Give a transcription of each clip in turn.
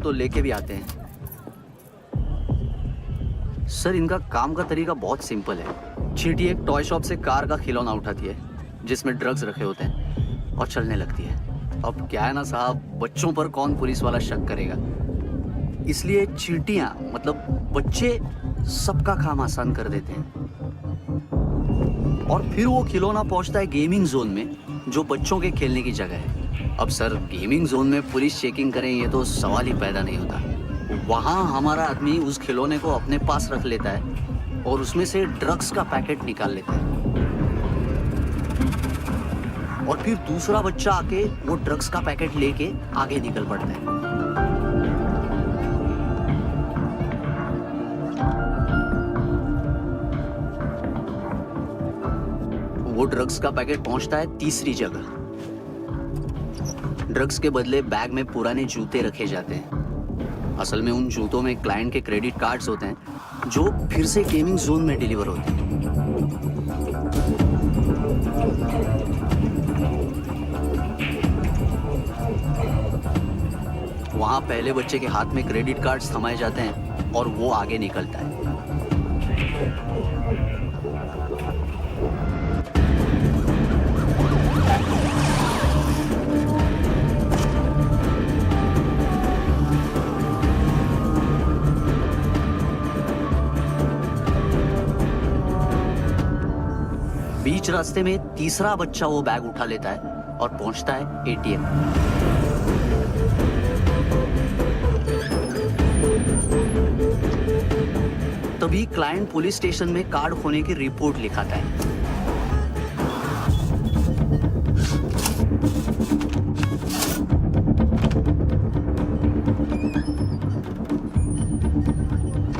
तो लेके भी आते हैं। सर इनका काम का तरीका बहुत सिंपल है। चींटी एक टॉय शॉप से कार का खिलौना उठाती है जिसमें ड्रग्स रखे होते हैं और चलने लगती है। अब क्या है ना साहब, बच्चों पर कौन पुलिस वाला शक करेगा, इसलिए चींटियां मतलब बच्चे सबका काम आसान कर देते हैं। और फिर वो खिलौना पहुंचता है गेमिंग जोन में, जो बच्चों के खेलने की जगह है। अब सर गेमिंग जोन में पुलिस चेकिंग करें ये तो सवाल ही पैदा नहीं होता। वहां हमारा आदमी उस खिलौने को अपने पास रख लेता है और उसमें से ड्रग्स का पैकेट निकाल लेता है और फिर दूसरा बच्चा आके वो ड्रग्स का पैकेट लेके आगे निकल पड़ता है। वो ड्रग्स का पैकेट पहुंचता है तीसरी जगह। ड्रग्स के बदले बैग में पुराने जूते रखे जाते हैं। असल में उन जूतों में क्लाइंट के क्रेडिट कार्ड्स होते हैं जो फिर से गेमिंग जोन में डिलीवर होते हैं। वहां पहले बच्चे के हाथ में क्रेडिट कार्ड्स थमाए जाते हैं और वो आगे निकलता है। बीच रास्ते में तीसरा बच्चा वो बैग उठा लेता है और पहुंचता है एटीएम। तभी क्लाइंट पुलिस स्टेशन में कार्ड खोने की रिपोर्ट लिखाता है।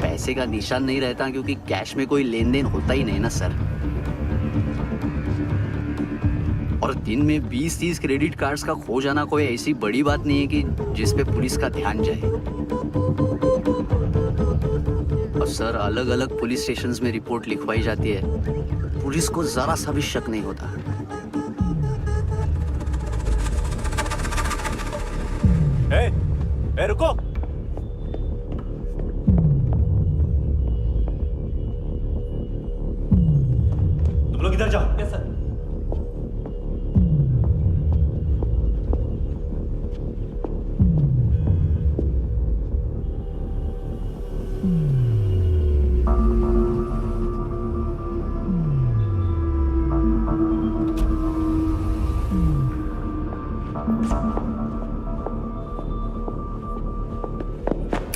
पैसे का निशान नहीं रहता क्योंकि कैश में कोई लेन देन होता ही नहीं ना सर। और दिन में 20-30 क्रेडिट कार्ड्स का खो जाना कोई ऐसी बड़ी बात नहीं है कि जिस पे पुलिस का ध्यान जाए। और सर अलग अलग पुलिस स्टेशंस में रिपोर्ट लिखवाई जाती है, पुलिस को जरा सा भी शक नहीं होता। रुको। तुम लोग इधर जाओ। Yes sir.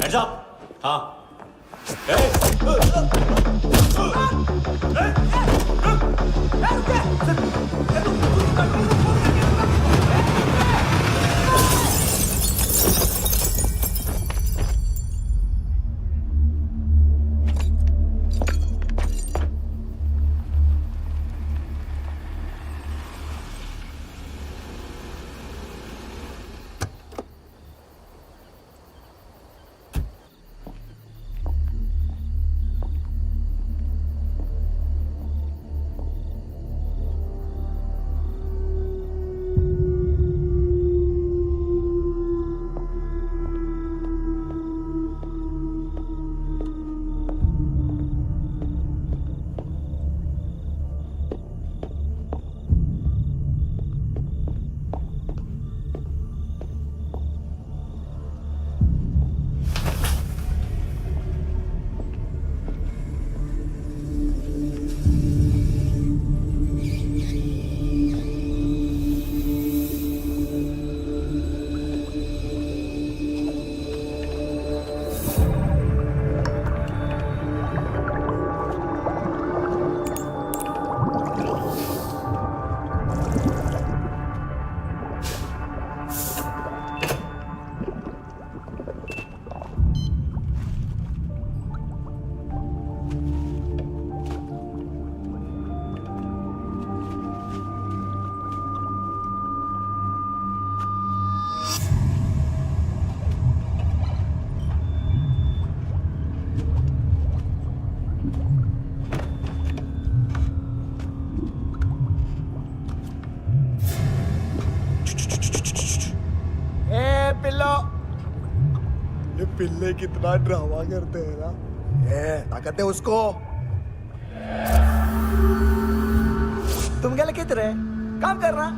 Hands up! हाँ। ये पिल्ले कितना ड्रामा करते हैं ना। ताकत है उसको। तुम क्या लिखित रहे काम करना।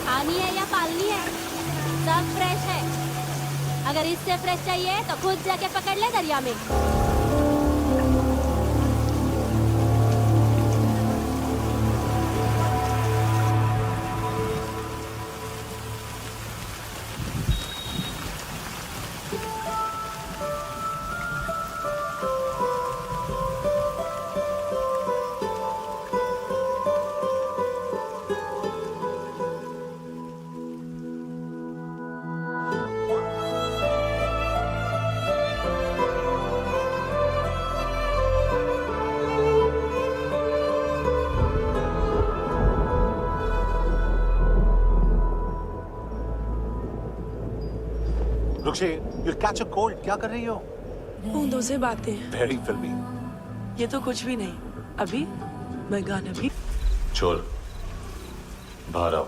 पानी है या पालनी है, सब फ्रेश है। अगर इससे फ्रेश चाहिए तो खुद जाके पकड़ ले दरिया में। रुक्षे, you'll catch a cold. क्या कर रही हो? बूंदों से बातें। Very filmy. ये तो कुछ भी नहीं। अभी मैं गाना भी। छोड़, बाहर आओ।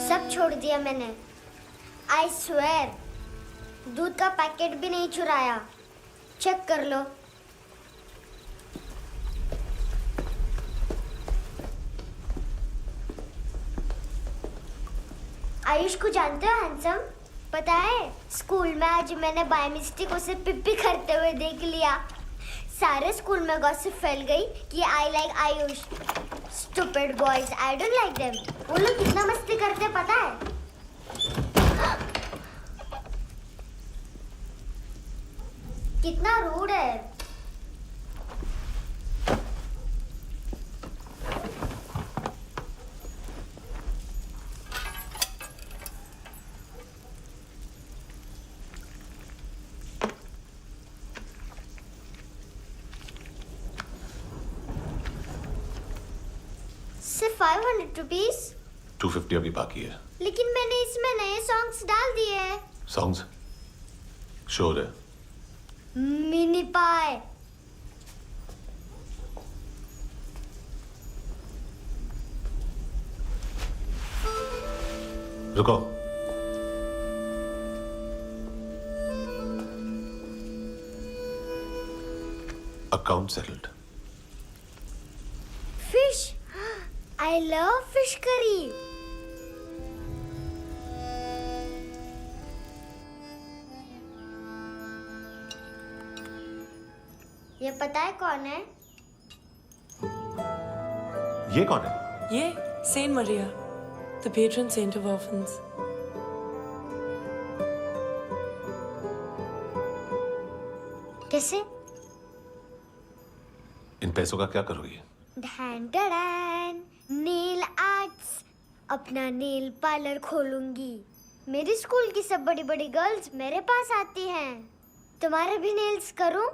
सब छोड़ दिया मैंने। आई स्वेर दूध का पैकेट भी नहीं चुराया। चेक कर लो। आयुष को जानते हो हैंडसम? पता है स्कूल में आज मैंने बाय मिस्टेक उसे पिप्पी करते हुए देख लिया। सारे स्कूल में गॉसिप फैल गई कि I like Ayush. Stupid boys, I don't like them. वो लोग कितना मस्ती करते पता है? कितना रूड है। सिर्फ 500 रुपीस। 250 अभी बाकी है। लेकिन मैंने इसमें नए सॉन्ग्स डाल दिए हैं। सॉन्ग्स? शोर है। मिनी पाए। रुको। Account settled. Fish. I love fish curry. ये पता है कौन है? ये कौन है? ये Saint Maria, the patron saint of orphans. कैसे? इन पैसों का क्या करोगी? ढैन ढैन, नील आर्ट्स अपना नेल पार्लर खोलूंगी। मेरे स्कूल की सब बड़ी बड़ी गर्ल्स मेरे पास आती हैं। तुम्हारे भी नेल्स करूं?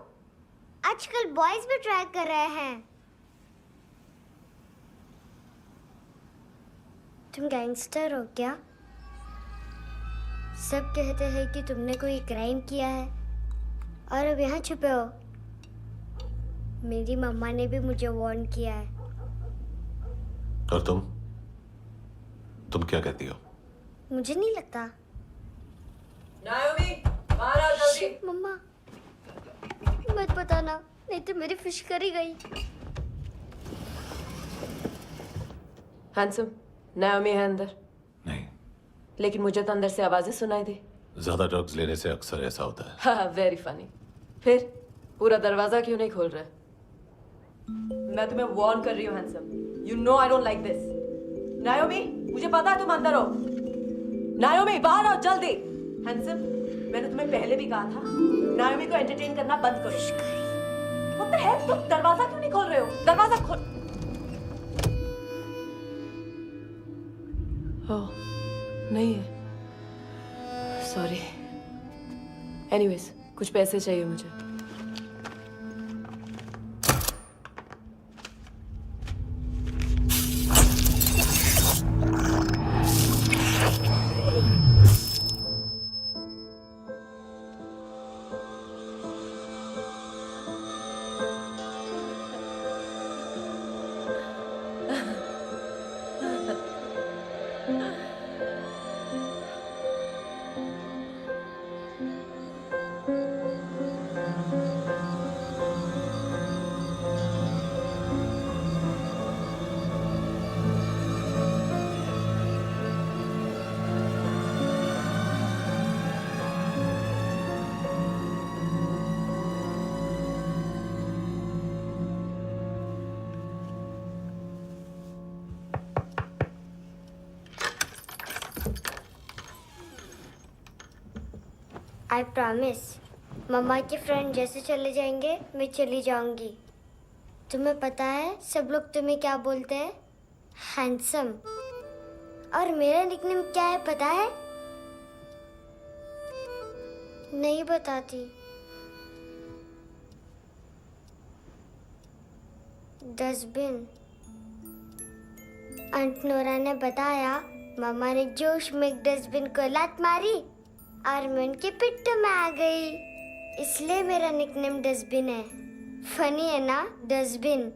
आजकल बॉयज भी ट्राई कर रहे हैं। तुम गैंगस्टर हो क्या? सब कहते हैं कि तुमने कोई क्राइम किया है और अब यहाँ छुपे हो। मेरी मम्मा ने भी मुझे वार्न किया है। और तुम क्या कहती हो? मुझे नहीं लगता। नायोमी, बाहर आओ जल्दी। शिट, मम्मा मत बताना, नहीं तो मेरी फिश करी गई। हैंडसम, नायोमी है अंदर। नहीं, लेकिन मुझे तो अंदर से आवाजें सुनाई दी। ज्यादा ड्रग्स लेने से अक्सर ऐसा होता है। हाँ, वेरी फनी। फिर पूरा दरवाजा क्यों नहीं खोल रहे? मैं तुम्हें वार्न कर रही हूँ handsome. You know I don't like this. नायोमी, मुझे पता है तुम अंदर हो। नायोमी, बाहर आओ जल्दी। हैंडसम, मैंने तुम्हें पहले भी कहा था नायोमी को एंटरटेन करना बंद करो। What the hell? तुम दरवाजा क्यों नहीं खोल रहे हो? दरवाजा खोल। ओह, नहीं है। सॉरी। एनीवेज, कुछ पैसे चाहिए मुझे। आई प्रॉमिस, मम्मा के फ्रेंड जैसे चले जाएंगे मैं चली जाऊंगी। तुम्हें पता है सब लोग तुम्हें क्या बोलते हैं? हैंडसम। और मेरा निकनेम क्या है पता है? नहीं बताती। डस्टबिन। आंट नोरा ने बताया मम्मा ने जोश में एक डस्टबिन को लात मारी और मैं उनके पिट्ठू में आ गई, इसलिए मेरा निकनेम डस्टबिन है। फनी है ना डस्टबिन?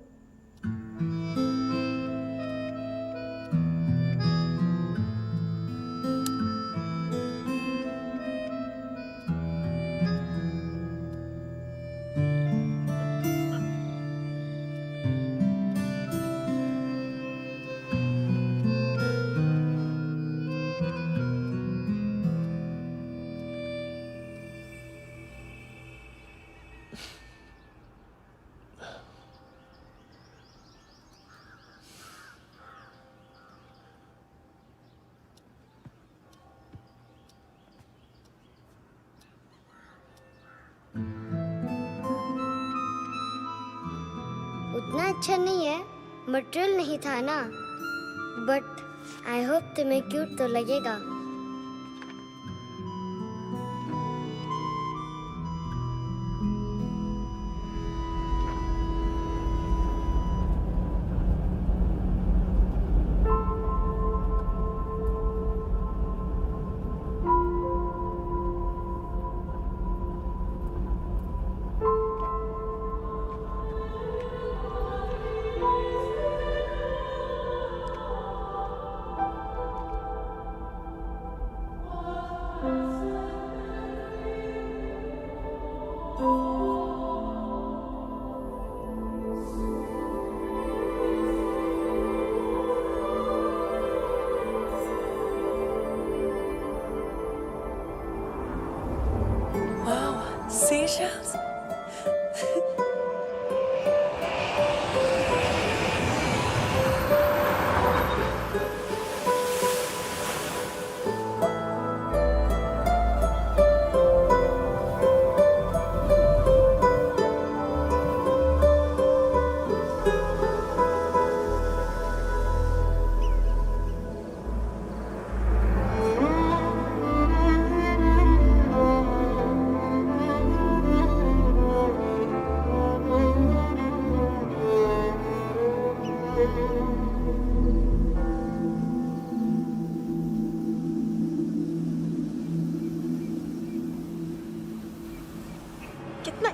उतना अच्छा नहीं है, मटेरियल नहीं था ना, बट आई होप तुम्हें क्यूट तो लगेगा।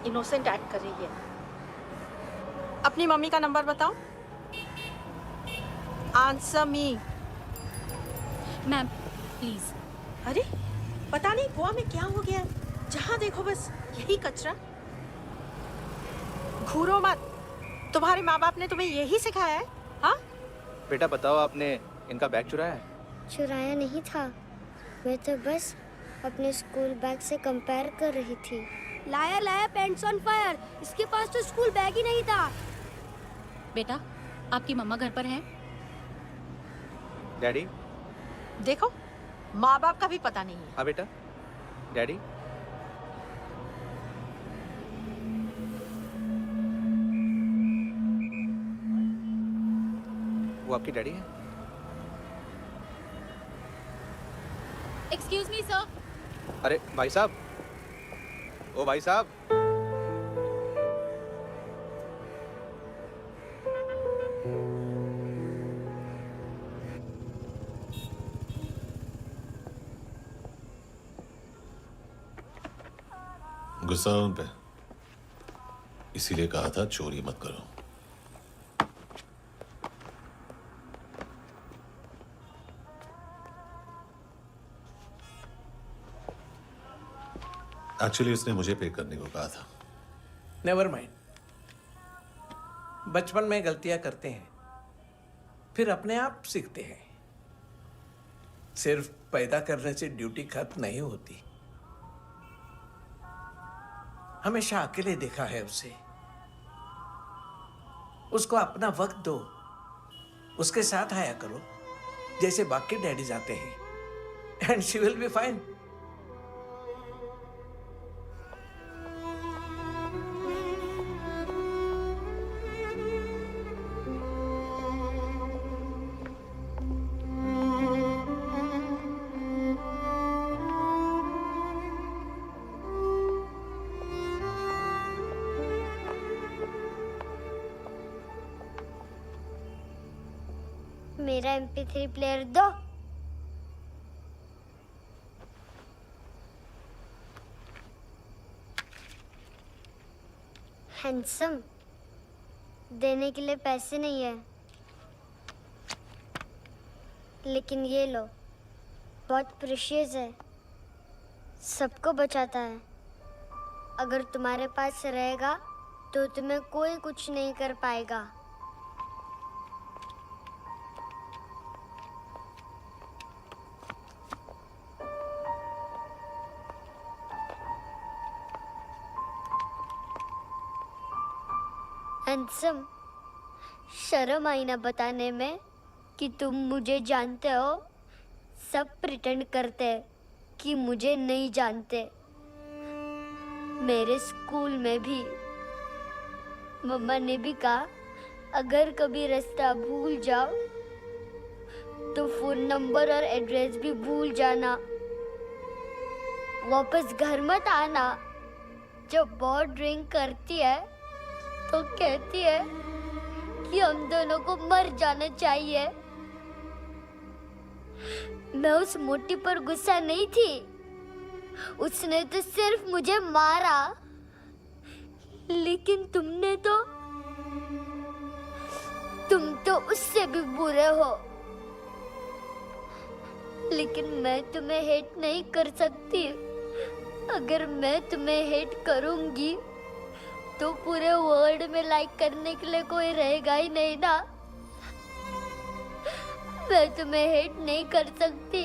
इनोसेंट एक्ट कर रही है। अपनी मम्मी का नंबर बताओ। Answer me. Ma'am please. अरे पता नहीं गोवा में क्या हो गया है, जहाँ देखो बस यही कचरा। घूरो मत, तुम्हारे माँ बाप ने तुम्हें यही सिखाया है? हाँ बेटा बताओ, आपने इनका बैग चुराया है? चुराया नहीं था, मैं तो बस अपने स्कूल बैग से कंपेयर कर रही थी। Liar liar pants on fire, इसके पास तो स्कूल बैग ही नहीं था। बेटा आपकी मम्मा घर पर हैं? डैडी? देखो माँ बाप का भी पता नहीं है। हाँ बेटा। डैडी? वो आपकी डैडी है? Excuse me sir. अरे भाई साहब, ओ भाई साहब। गुस्सा उन पे, इसीलिए कहा था चोरी मत करो। एक्चुअली उसने मुझे पे करने को कहा था। नेवर माइंड, बचपन में गलतियां करते हैं, फिर अपने आप सीखते हैं। सिर्फ पैदा करने से ड्यूटी खत्म नहीं होती। हमेशा अकेले देखा है उसे। उसको अपना वक्त दो, उसके साथ आया करो जैसे बाकी डैडीज आते हैं, and she will be fine. मेरा MP3 प्लेयर दो। हैंडसम, देने के लिए पैसे नहीं है, लेकिन ये लो, बहुत प्रेशियस है, सबको बचाता है। अगर तुम्हारे पास रहेगा तो तुम्हें कोई कुछ नहीं कर पाएगा। हैंडसम, शर्म आई ना बताने में कि तुम मुझे जानते हो। सब प्रिटेंड करते हैं कि मुझे नहीं जानते। मेरे स्कूल में भी मम्मा ने भी कहा, अगर कभी रास्ता भूल जाओ तो फोन नंबर और एड्रेस भी भूल जाना। वापस घर मत आना। जब बहुत ड्रिंक करती है तो कहती है कि हम दोनों को मर जाना चाहिए। मैं उस मोटी पर गुस्सा नहीं थी, उसने तो सिर्फ मुझे मारा। लेकिन तुम तो उससे भी बुरे हो। लेकिन मैं तुम्हें हेट नहीं कर सकती। अगर मैं तुम्हें हेट करूंगी तो पूरे वर्ल्ड में लाइक करने के लिए कोई रहेगा ही नहीं ना। मैं तुम्हें हेट नहीं कर सकती।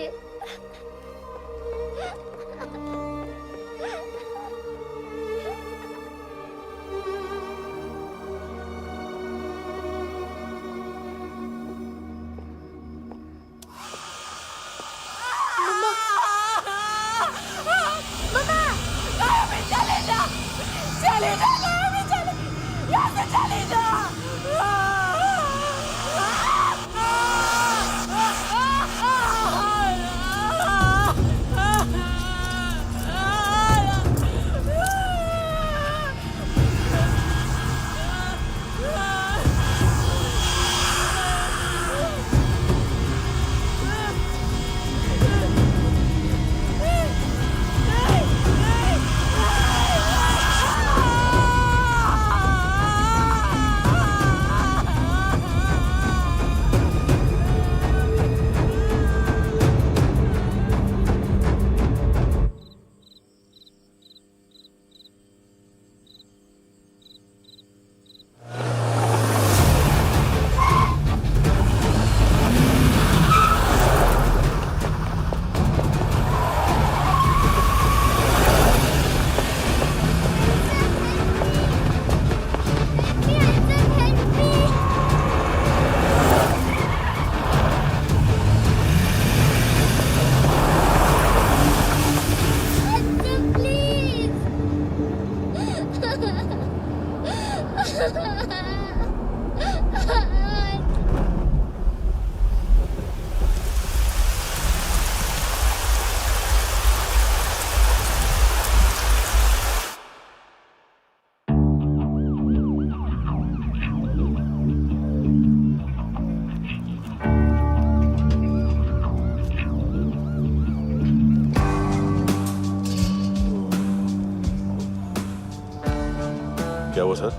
हुआ सर?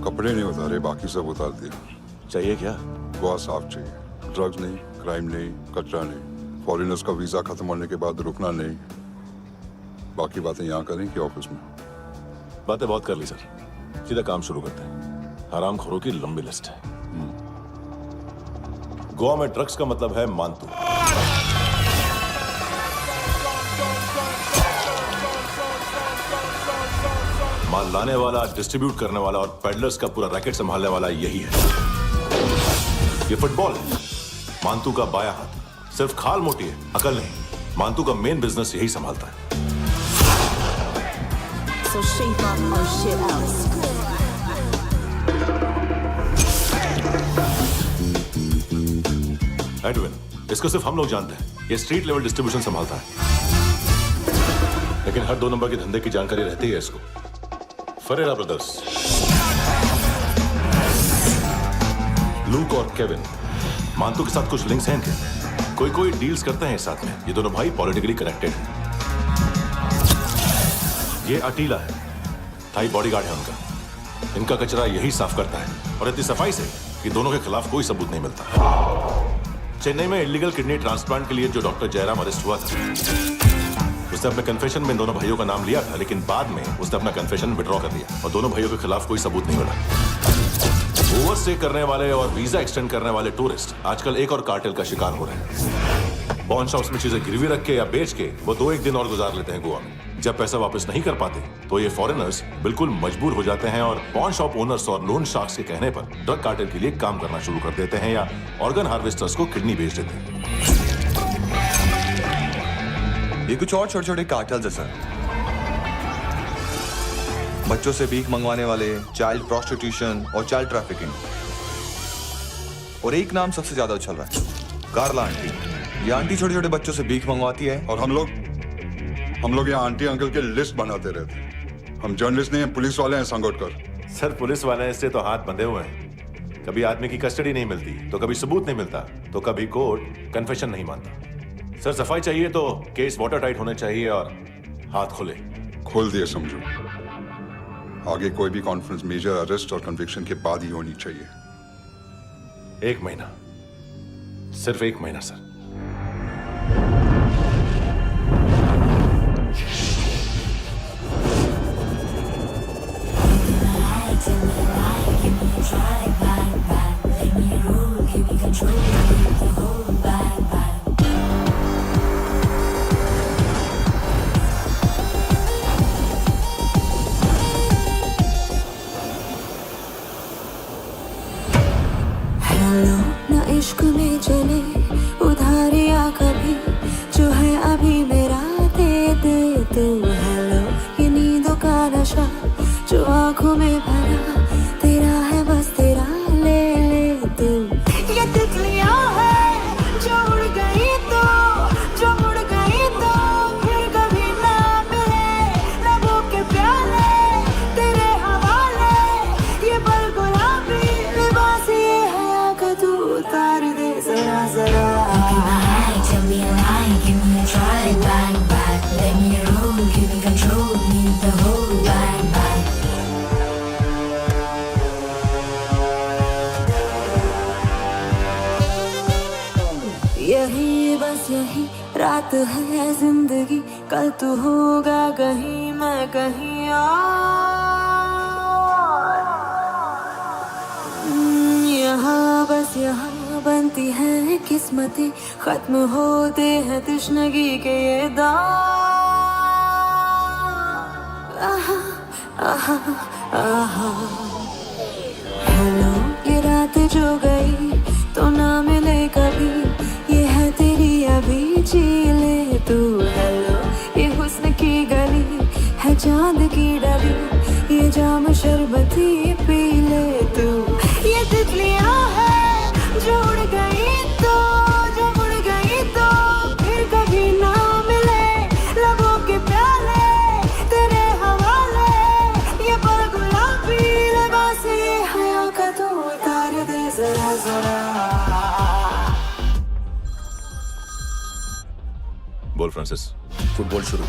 कपड़े नहीं उतारे, बाकी सब उतार दिए। चाहिए क्या? गोवा साफ चाहिए। ड्रग्स नहीं, क्राइम नहीं, कचरा नहीं। फॉरेनर्स का वीजा खत्म होने के बाद रुकना नहीं। बाकी बातें यहाँ करें कि ऑफिस में? बातें बहुत कर ली सर, सीधा काम शुरू करते हैं। हरामखोरों की लंबी लिस्ट है। गोवा में ड्रग्स का मतलब है मानतू। माल लाने वाला, डिस्ट्रीब्यूट करने वाला और पेडलर्स का पूरा रैकेट संभालने वाला यही है। ये फुटबॉल है, मानतू का बायां हाथ। सिर्फ खाल मोटी है, अकल नहीं। मानतू का मेन बिजनेस यही संभालता है। So shape up our shit out. Edwin, इसको सिर्फ हम लोग जानते हैं। ये स्ट्रीट लेवल डिस्ट्रीब्यूशन संभालता है, लेकिन हर 2 नंबर के धंधे की जानकारी रहती है इसको। फरेरा ब्रदर्स, लूक और केविन, मानतू के साथ कुछ लिंक्स हैं इनके। कोई डील्स करते हैं साथ में। ये दोनों भाई पॉलिटिकली कनेक्टेड हैं। ये अटीला है, थाई बॉडीगार्ड है उनका। इनका कचरा यही साफ करता है, और इतनी सफाई से कि दोनों के खिलाफ कोई सबूत नहीं मिलता। चेन्नई में इलीगल किडनी ट्रांसप्लांट के लिए जो डॉक्टर जयराम अरेस्ट हुआ था, उसने अपने कन्फेशन में इन दोनों भाइयों का नाम लिया था, लेकिन बाद में उसने अपना कन्फेशन विड्रॉ कर दिया और दोनों भाइयों के खिलाफ कोई सबूत नहीं मिला। ओवरस्टे करने वाले और वीजा एक्सटेंड करने वाले टूरिस्ट आजकल एक और कार्टेल का शिकार हो रहे हैं। पॉन शॉप्स में चीजें गिरवी रख के या बेच के वो 2-1 दिन और गुजार लेते हैं गोवा में। जब पैसा वापस नहीं कर पाते तो ये फॉरेनर्स बिल्कुल मजबूर हो जाते हैं और पॉन शॉप ओनर्स और लोन शार्क्स के कहने पर ड्रग कार्टेल के लिए काम करना शुरू कर देते हैं या ऑर्गन हार्वेस्टर्स को किडनी बेच देते हैं। ये कुछ और छोटे छोटे कार्टेल्स है सर। बच्चों से भीख मंगवाने वाले, चाइल्ड प्रोस्टिट्यूशन और चाइल्ड ट्रैफिकिंग। और एक नाम सबसे ज्यादा उछल रहा है, कार्ला आंटी। ये आंटी छोटे छोटे बच्चों से भीख मंगवाती है। और हम लोग यहाँ आंटी अंकल के लिस्ट बनाते रहते। हम जर्नलिस्ट नहीं हैं, पुलिस वाले हैं संगोटकर। सर पुलिस वाले इससे तो हाथ बंधे हुए हैं। कभी आदमी की कस्टडी नहीं मिलती, तो कभी सबूत नहीं मिलता, तो कभी कोर्ट कन्फेशन नहीं मानता। सर सफाई चाहिए तो केस वाटर टाइट होने चाहिए और हाथ खुले। खोल दिए समझो। आगे कोई भी कॉन्फ्रेंस मेजर अरेस्ट और कन्विक्शन के बाद ही होनी चाहिए। 1 महीना, सिर्फ 1 महीना सर। हेलो ना इश्क में चले उधारिया कभी, जो है अभी मेरा दे दे तू। हेलो ये नींदों का नशा जो आंखों में भरा, तेरा है बस तेरा, ले ले तू। ये तितलियां है जो उड़ गई तो, जो मुड़ गई तो फिर कभी ना मिले। लबों के प्याले तेरे हवाले, ये पल गुलाबी लिबास ये हया का तू उतार दे जरा जरा। Tell me a lie, give me a try, bang bang. Let me roll, give me control, need the whole bang bang. यही बस यही रात है जिंदगी, कल तू होगा कहीं मैं कहीं और। यहाँ बस यहाँ बनती है किस्मतें, खत्म होते हैं तृष्णगी के ये दाग। आहा आहा आहा। हेलो ये रात जो गई तो ना मिले कभी, ये है तेरी अभी जी ले तू। हेलो ये हुस्न की गली है चांद की डली, ये जाम शरबती पी ले तू। ये तितलियां है जो उड़ गई तो, जो उड़ गई तो फिर कभी ना मिले। लबों के प्याले तेरे हवाले, ये पल गुलाबी लिबास ये हया का तू उतार दे जरा जरा। बोल फ्रांसिस। फुटबॉल शुरू।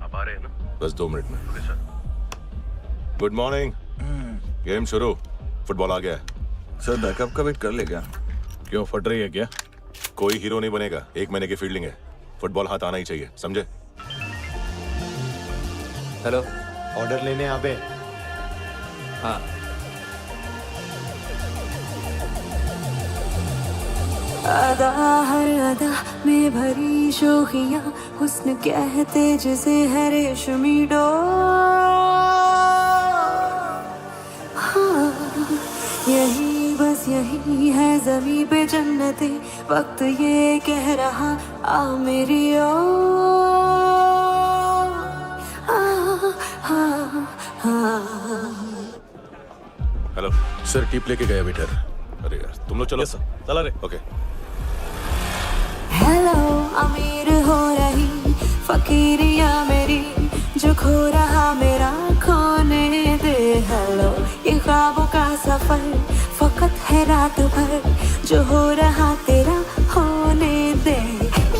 आप आ रहे हैं ना? बस 2 मिनट में। Good morning. गेम शुरू। फुटबॉल आ गया है। सर बैकअप का वेट कर ले क्या? क्यों, फट रही है क्या? कोई हीरो नहीं बनेगा, 1 महीने की फील्डिंग है। फुटबॉल हाथ आना ही चाहिए, समझे? हेलो, ऑर्डर लेने आ बे। हाँ। अदा हर अदा में भरी शोखियां, हुस्न कहते जिसे है रेशमी डोर। हाँ, यही बस यही है ज़मीं पे जन्नते, वक्त ये कह रहा आ मेरी ओर। हेलो सर, टिप लेके गया वेटर। अरे यार, तुम लोग चलो। चला रे। ओके। हेलो, अमीर हो रही फकीरिया मेरी, जो खो रहा मेरा खोने दे। हेलो, ये ख्वाबों का सफर फकत है रात भर, जो हो रहा तेरा होने दे।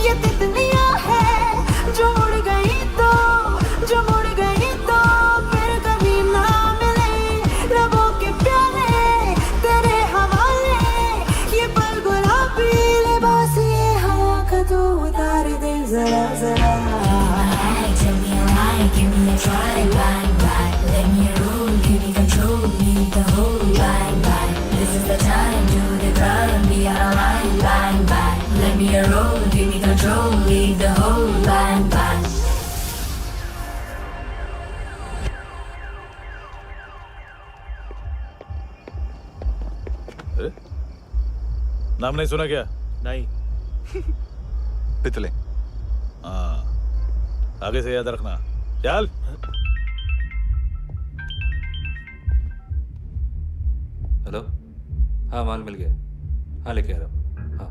ये तितलियां है जो उड़ गई तो, जो मुड़ गई तो फिर कभी ना मिले। रबों के प्याले तेरे हवाले, ये पल गुलाबी लिबास ये हवा का तो उतार दे जरा जरा। Tell me alright, give me a try, right, right. Let me roll, give me control, need the whole, right, right. This is the time, do the grind, be alright, right, right. Let me roll, give me control, need the whole, right, right. नाम नहीं सुना क्या? नहीं। पितले। हाँ, आगे से याद रखना। चल। हेलो, हाँ माल मिल गया। हाँ लेके आ रहा हूँ। हाँ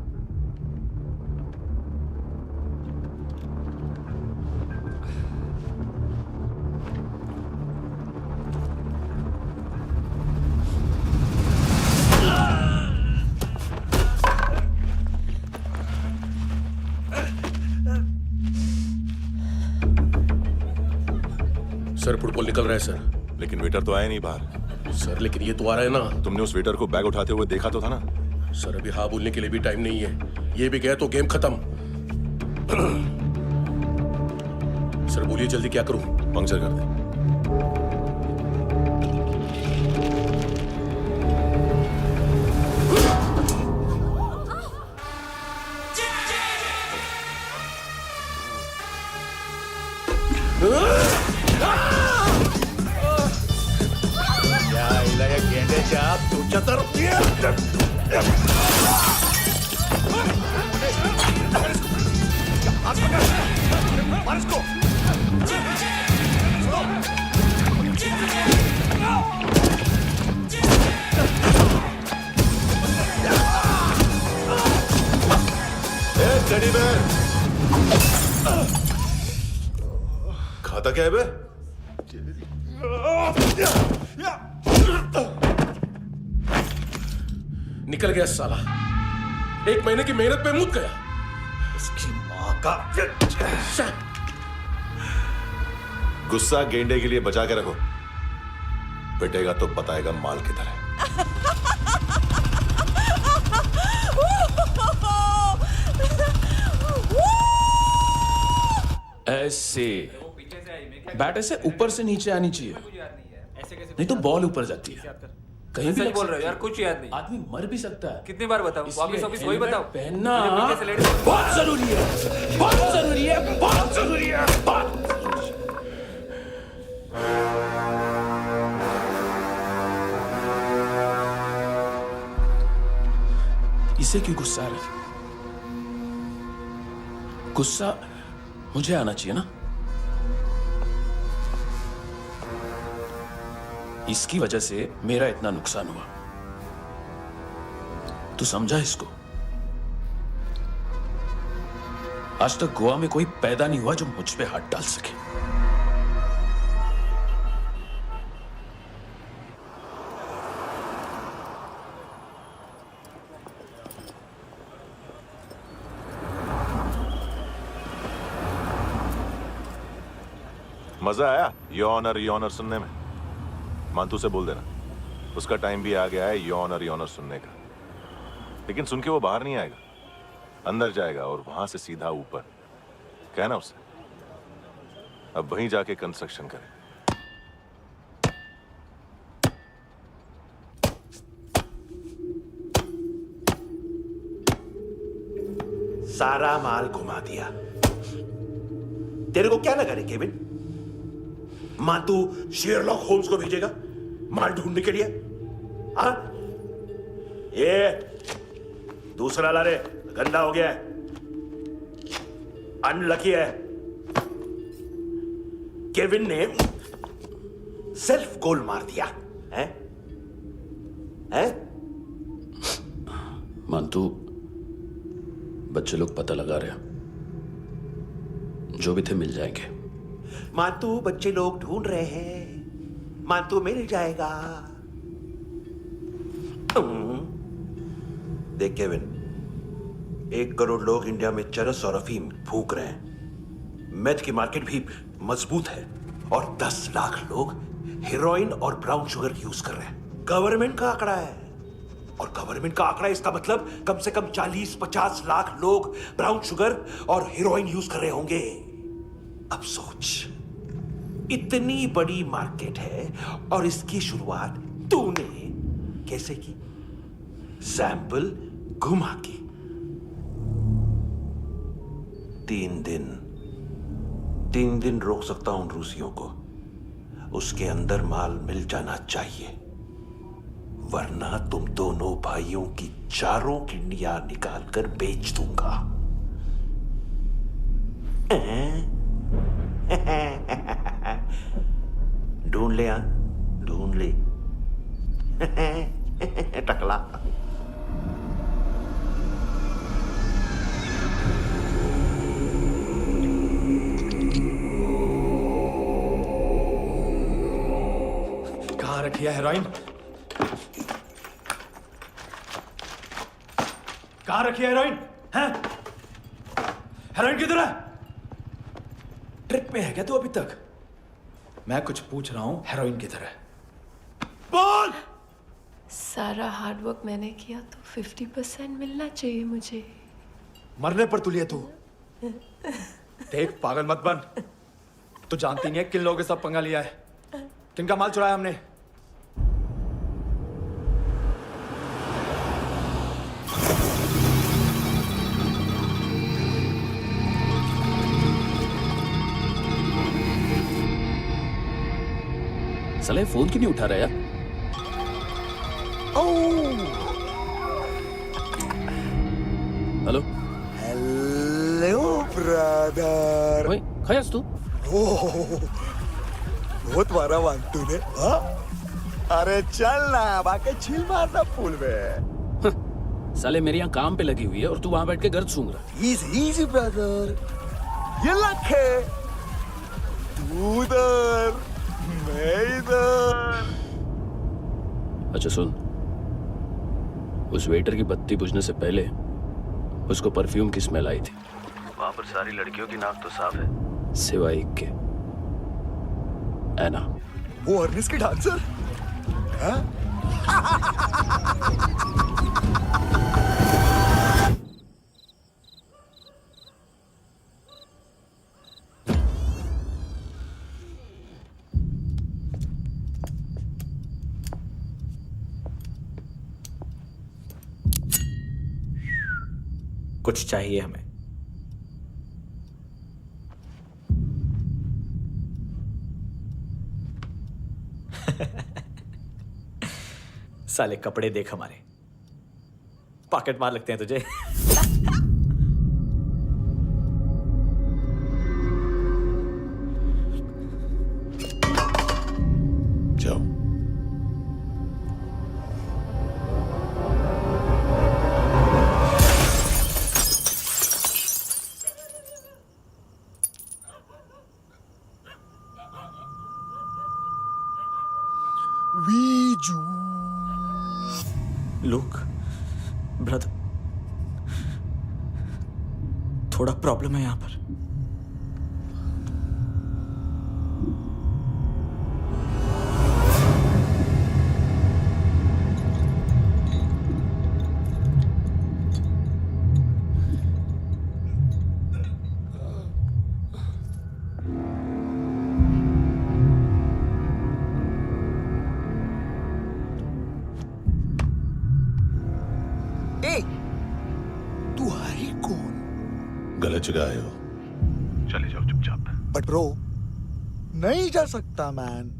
सर, फुटबॉल निकल रहा है सर। लेकिन वेटर तो आया नहीं बाहर। सर, लेकिन ये तो आ रहा है ना। तुमने उस वेटर को बैग उठाते हुए देखा तो था ना? सर, अभी हाँ बोलने के लिए भी टाइम नहीं है। ये भी गया तो गेम खत्म। सर बोलिए जल्दी, क्या करूं? पंक्चर कर दे। गेंडे चाप तू चतर। खाता क्या है बे? निकल गया साला। 1 महीने की मेहनत पे मुद गया। उसकी माँ का। गुस्सा गेंडे के लिए बचा के रखो, पिटेगा तो बताएगा माल किधर है। ऐसे बैट ऐसे ऊपर से नीचे आनी चाहिए, नहीं तो बॉल ऊपर जाती है। कहीं भी बोल रहे हो यार, कुछ याद नहीं। आदमी मर भी सकता है। कितनी बार बताऊं? वापस वही बताओ। पहनना बहुत जरूरी है, बहुत जरूरी है, बहुत जरूरी है, बहुत। इसे क्यों गुस्सा आ रहा है? गुस्सा मुझे आना चाहिए ना। इसकी वजह से मेरा इतना नुकसान हुआ। तू समझा इसको? आज तक गोवा में कोई पैदा नहीं हुआ जो मुझ पे हाथ डाल सके। मजा आया ये ऑनर सुनने में? मानतू से बोल देना, उसका टाइम भी आ गया है यौन और यौनर सुनने का। लेकिन सुन के वो बाहर नहीं आएगा, अंदर जाएगा और वहां से सीधा ऊपर। कहना उसे अब वहीं जाके कंस्ट्रक्शन करे। सारा माल घुमा दिया। तेरे को क्या लगा रे केविन? मां तू शेरलॉक होम्स को भेजेगा माल ढूंढने के लिए? हाँ, ये दूसरा ला रे, गंदा हो गया है, अनलकी है। केविन ने सेल्फ गोल मार दिया है? हैं? मानतू, बच्चे लोग पता लगा रहे हैं, जो भी थे मिल जाएंगे। मानतू बच्चे लोग ढूंढ रहे हैं, मानतू मिल जाएगा। देख केविन, 1 करोड़ लोग इंडिया में चरस और अफीम फूक रहे हैं। मेथ की मार्केट भी मजबूत है और 10 लाख लोग हेरोइन और ब्राउन शुगर यूज कर रहे हैं। गवर्नमेंट का आंकड़ा है, और गवर्नमेंट का आंकड़ा, इसका मतलब कम से कम 40-50 लाख लोग ब्राउन शुगर और हेरोइन यूज कर रहे होंगे। अब सोच, इतनी बड़ी मार्केट है और इसकी शुरुआत तूने कैसे की? सैंपल घुमा के। 3 दिन रोक सकता हूं रूसियों को, उसके अंदर माल मिल जाना चाहिए, वरना तुम दोनों भाइयों की 4 किडनियां निकालकर बेच दूंगा। ढूंढ ले, ढूंढ ले टकला। कहाँ रखी है हेरोइन? कहाँ रखी है हेरोइन? हैं? हेरोइन किधर है? ट्रिप पे है क्या तू अभी तक? मैं कुछ पूछ रहा हूं, हेरोइन किधर है? बोल! सारा हार्डवर्क मैंने किया तो 50% मिलना चाहिए मुझे। मरने पर तुलिए तू। देख, पागल मत बन। तू जानती नहीं है किन लोगों के साथ पंगा लिया है, किनका माल चुराया हमने। साले फोन क्यों नहीं उठा रहा यार? Hello hello brother. ओए, खयास तू? बहुत मारा वांटू ने। हाँ? अरे चल ना, बाकी चिल मारना पूल में। साले मेरी यहाँ काम पे लगी हुई है और तू वहां बैठ के गर्द सूंघ रहा। इजी ब्रदर, ये लक है। तू उधर, मैं इधर। अच्छा सुन, उस वेटर की बत्ती बुझने से पहले उसको परफ्यूम की स्मेल आई थी। वहां पर सारी लड़कियों की नाक तो साफ है, सिवाय एक के, एना। वो अर्निस की डांसर? हाँ? कुछ चाहिए हमें। साले कपड़े देख हमारे, पॉकेट मार लगते हैं तुझे। जाओ। लुक ब्रदर, थोड़ा प्रॉब्लम है यहां पर। बच गए हो, चले जाओ चुपचाप। बट ब्रो नहीं जा सकता मैन।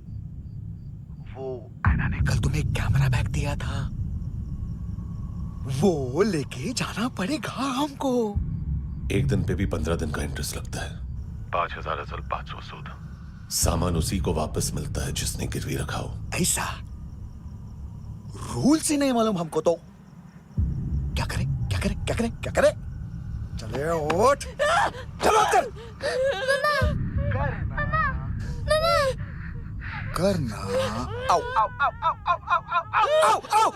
वो एना ने कल तुम्हें एक कैमरा बैग दिया था, वो लेके जाना पड़ेगा हमको। एक दिन पे भी 15 दिन का इंटरेस्ट लगता है। 5,000 असल 500 सूद। सामान उसी को वापस मिलता है जिसने गिरवी रखा हो। ऐसा रूल्स ही नहीं मालूम हमको तो। क्या करें क्या करें क्या करें क्या करें? चले उठ, चलो कर करना। आओ आओ आओ आओ आओ आओ आओ आओ आओ।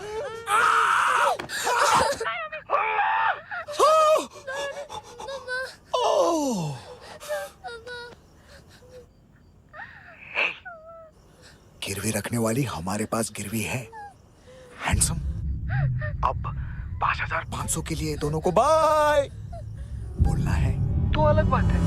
गिरवी रखने वाली हमारे पास गिरवी है हैंडसम। अब 5,500 के लिए दोनों को बाय बोलना है तो अलग बात है।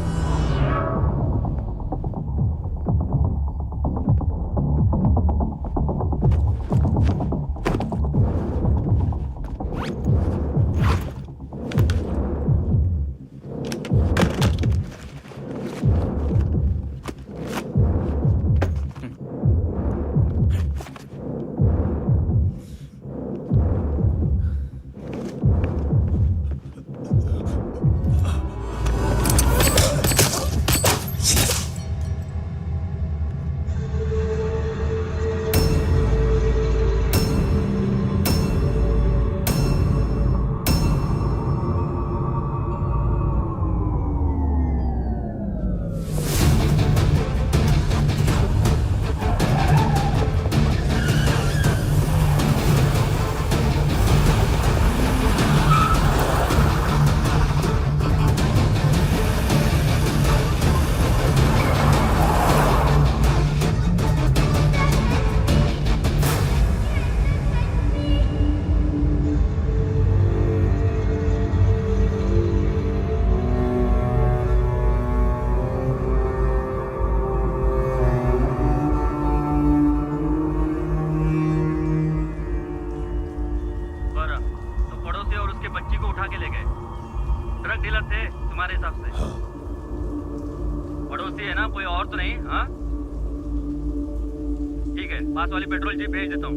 पास वाली पेट्रोल जीप भेज देता हूँ।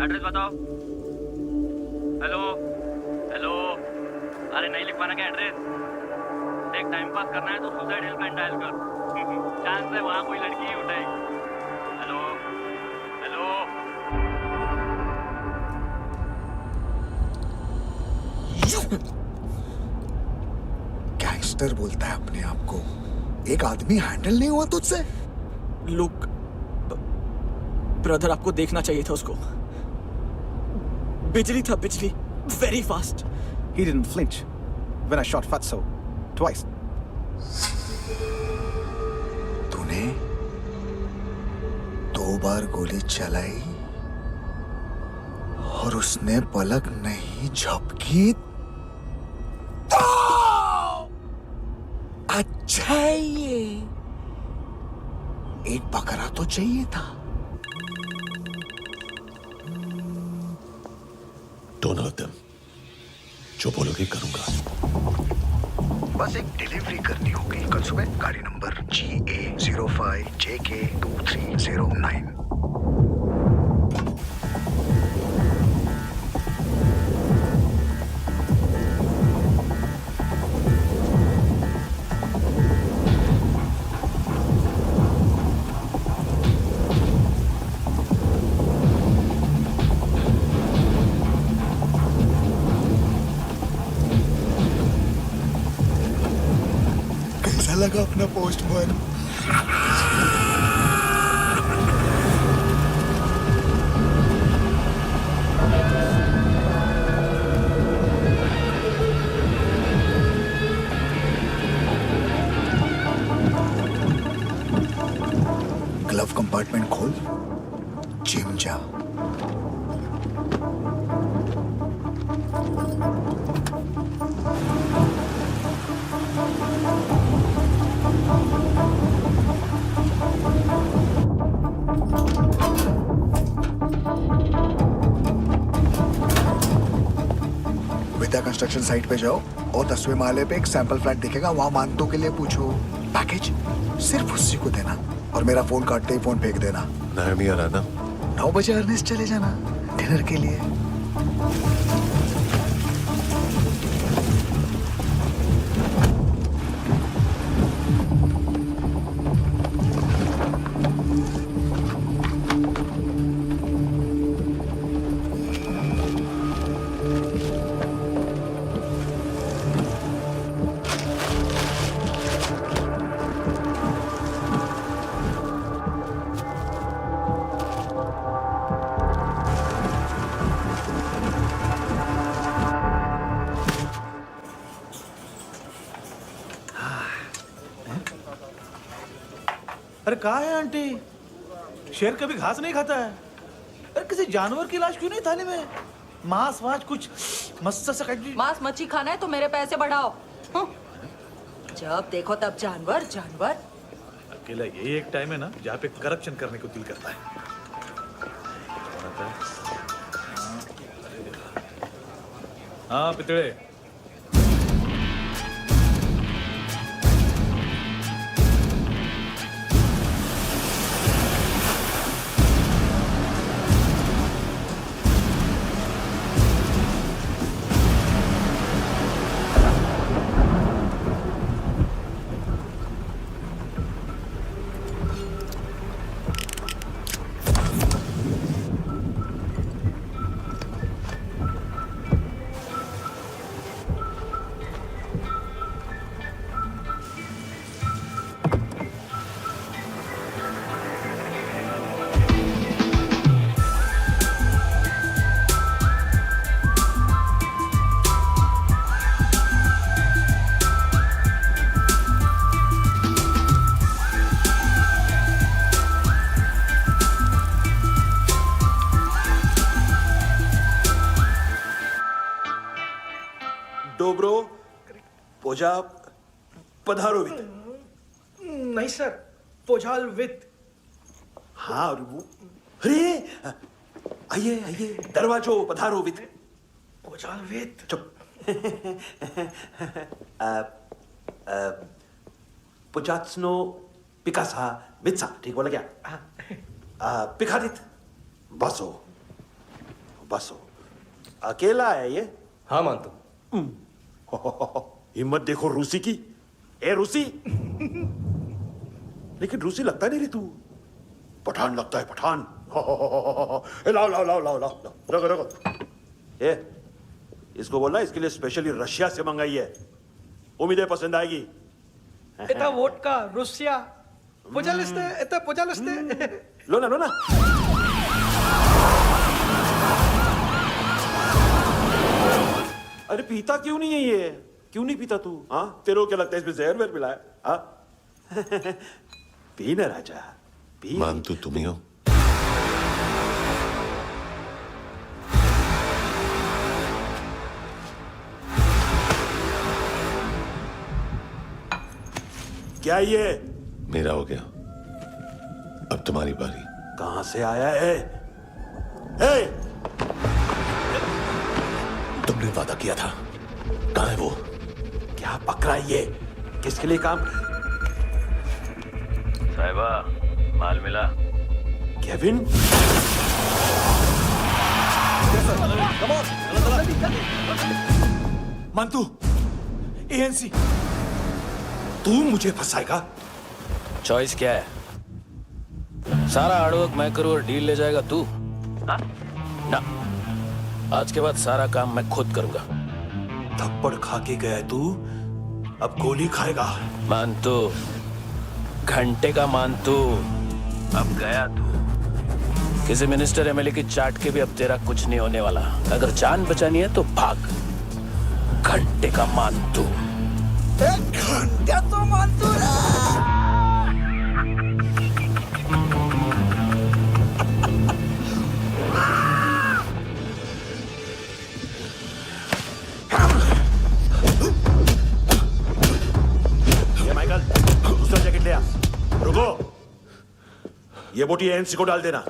एड्रेस बताओ। हेलो हेलो, अरे नहीं लिख पाना क्या एड्रेस? देख टाइम पास करना है तो सुसाइड हेल्पलाइन डायल कर। चांस है वहाँ कोई लड़की ही उठाएगी। Hello hello. गैंगस्टर बोलता है अपने आप को। एक आदमी हैंडल नहीं हुआ तुझसे? लुक ब्रदर, आपको देखना चाहिए था उसको। बिजली था, बिजली, very fast. He didn't flinch when I shot Fatso twice. तूने 2 बार गोली चलाई और उसने पलक नहीं झपकी तो अच्छा ये एक बकरा तो चाहिए था। Don't hurt them. जो बोलोगे करूंगा। बस एक डिलीवरी करनी होगी कल सुबह। गाड़ी नंबर GA05JK2309। लगा अपना पोस्टमैन। ग्लव कंपार्टमेंट खोल, जिम जा। विद्या कंस्ट्रक्शन साइट पे जाओ, और 10वें माले पे एक सैंपल फ्लैट दिखेगा, वहां मानतो के लिए पूछो। पैकेज सिर्फ उसी को देना और मेरा फोन काटते ही फोन फेंक देना। नायमी आ रहा ना? 9 बजे अर्नेस्ट चले जाना डिनर के लिए। अरे कहाँ है आंटी? शेर कभी घास नहीं खाता है। अरे किसी जानवर की लाश क्यों नहीं थाली में? मांस वास कुछ मस्त सा खाइए। मांस मच्छी खाना है तो मेरे पैसे बढ़ाओ। जब देखो तब जानवर जानवर। अकेला यही एक टाइम है ना जहाँ पे करप्शन करने को दिल करता है। हाँ पितड़े। डोब्रो पोजा पधारोवित। नहीं सर, पोझाल विथ। हाँ अरे आइए आइए, दरवाजो पधारोवित। पोझाल विथ। चुप। पुजात्सनो पिकासा मित्सा, ठीक बोला क्या? पिखादित बसो बसो। अकेला है ये? हाँ मानतो। हिम्मत देखो रूसी की। ए रूसी। लेकिन रूसी लगता नहीं रे तू, पठान लगता है, पठान। लाओ लाओ लाओ लाओ लाओ, रखो रखो। ए इसको बोलना इसके लिए स्पेशली रशिया से मंगाई है, उम्मीद है पसंद आएगी। इतना वोडका रुसिया पोझालिस्ते, इतना पोझालिस्ते। लो ना लो ना। अरे पीता क्यों नहीं है ये? क्यों नहीं पीता तू? हाँ तेरे को क्या लगता है इसमें जहर वहर मिला है? हाँ पी ना राजा पी। मानतू तुम ही हो? क्या ये? मेरा हो गया, अब तुम्हारी बारी। कहां से आया है? हे! तुमने वादा किया था, कहाँ है वो? क्या पकड़ा ये? किसके लिए काम? साहिबा माल मिला? केविन? मंतू, एएनसी। तू मुझे फंसाएगा? चॉइस क्या है? सारा हार्डवर्क मैं करूं और डील ले जाएगा तू? ना, आज के बाद सारा काम मैं खुद करूंगा। थप्पड़ खा के गया तू, अब गोली खाएगा। मानतू, घंटे का मानतू, अब गया तू। किसी मिनिस्टर एमएलए की चाट के भी अब तेरा कुछ नहीं होने वाला। अगर जान बचानी है तो भाग। घंटे का मानतू। घंटा तो मानतू दूसरा जैकेट ले आ। रुको, ये बोटी एएनसी को डाल देना।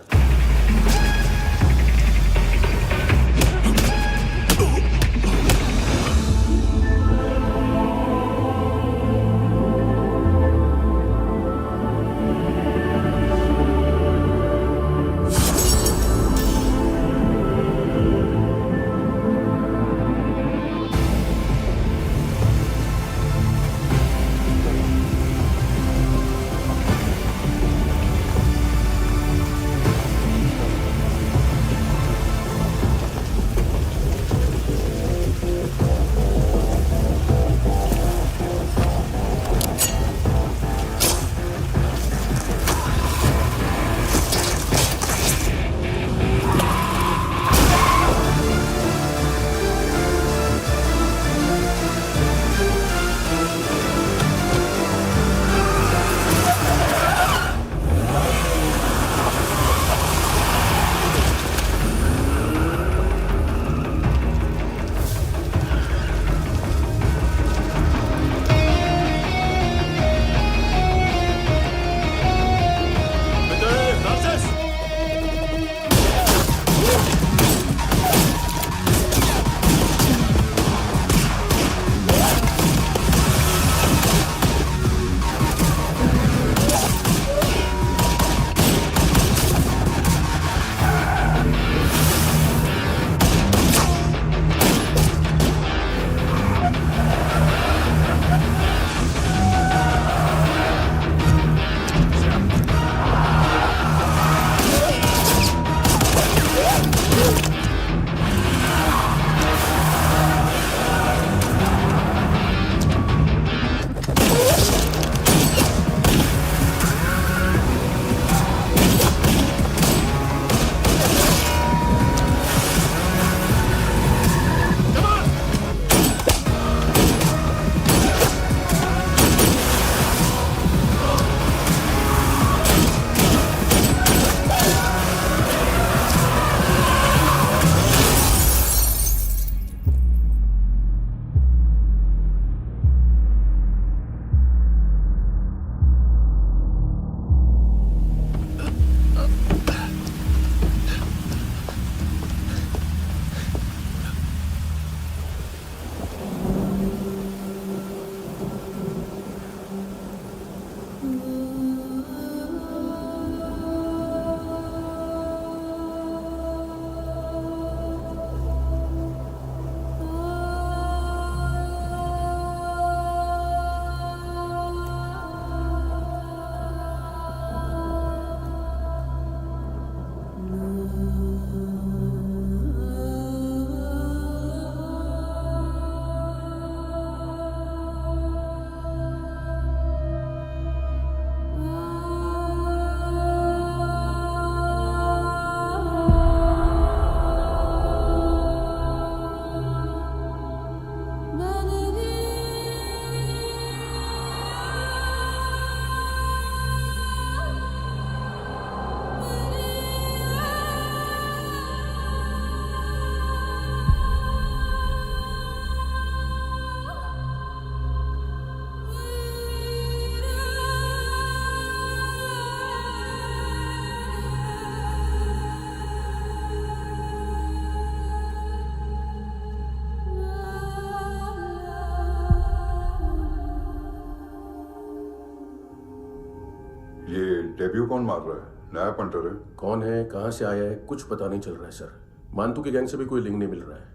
ये डेब्यू कौन मार रहा है? नया पंटर है? कौन है, कहाँ से आया है, कुछ पता नहीं चल रहा है सर। मानतू के गैंग से भी कोई लिंक नहीं मिल रहा है।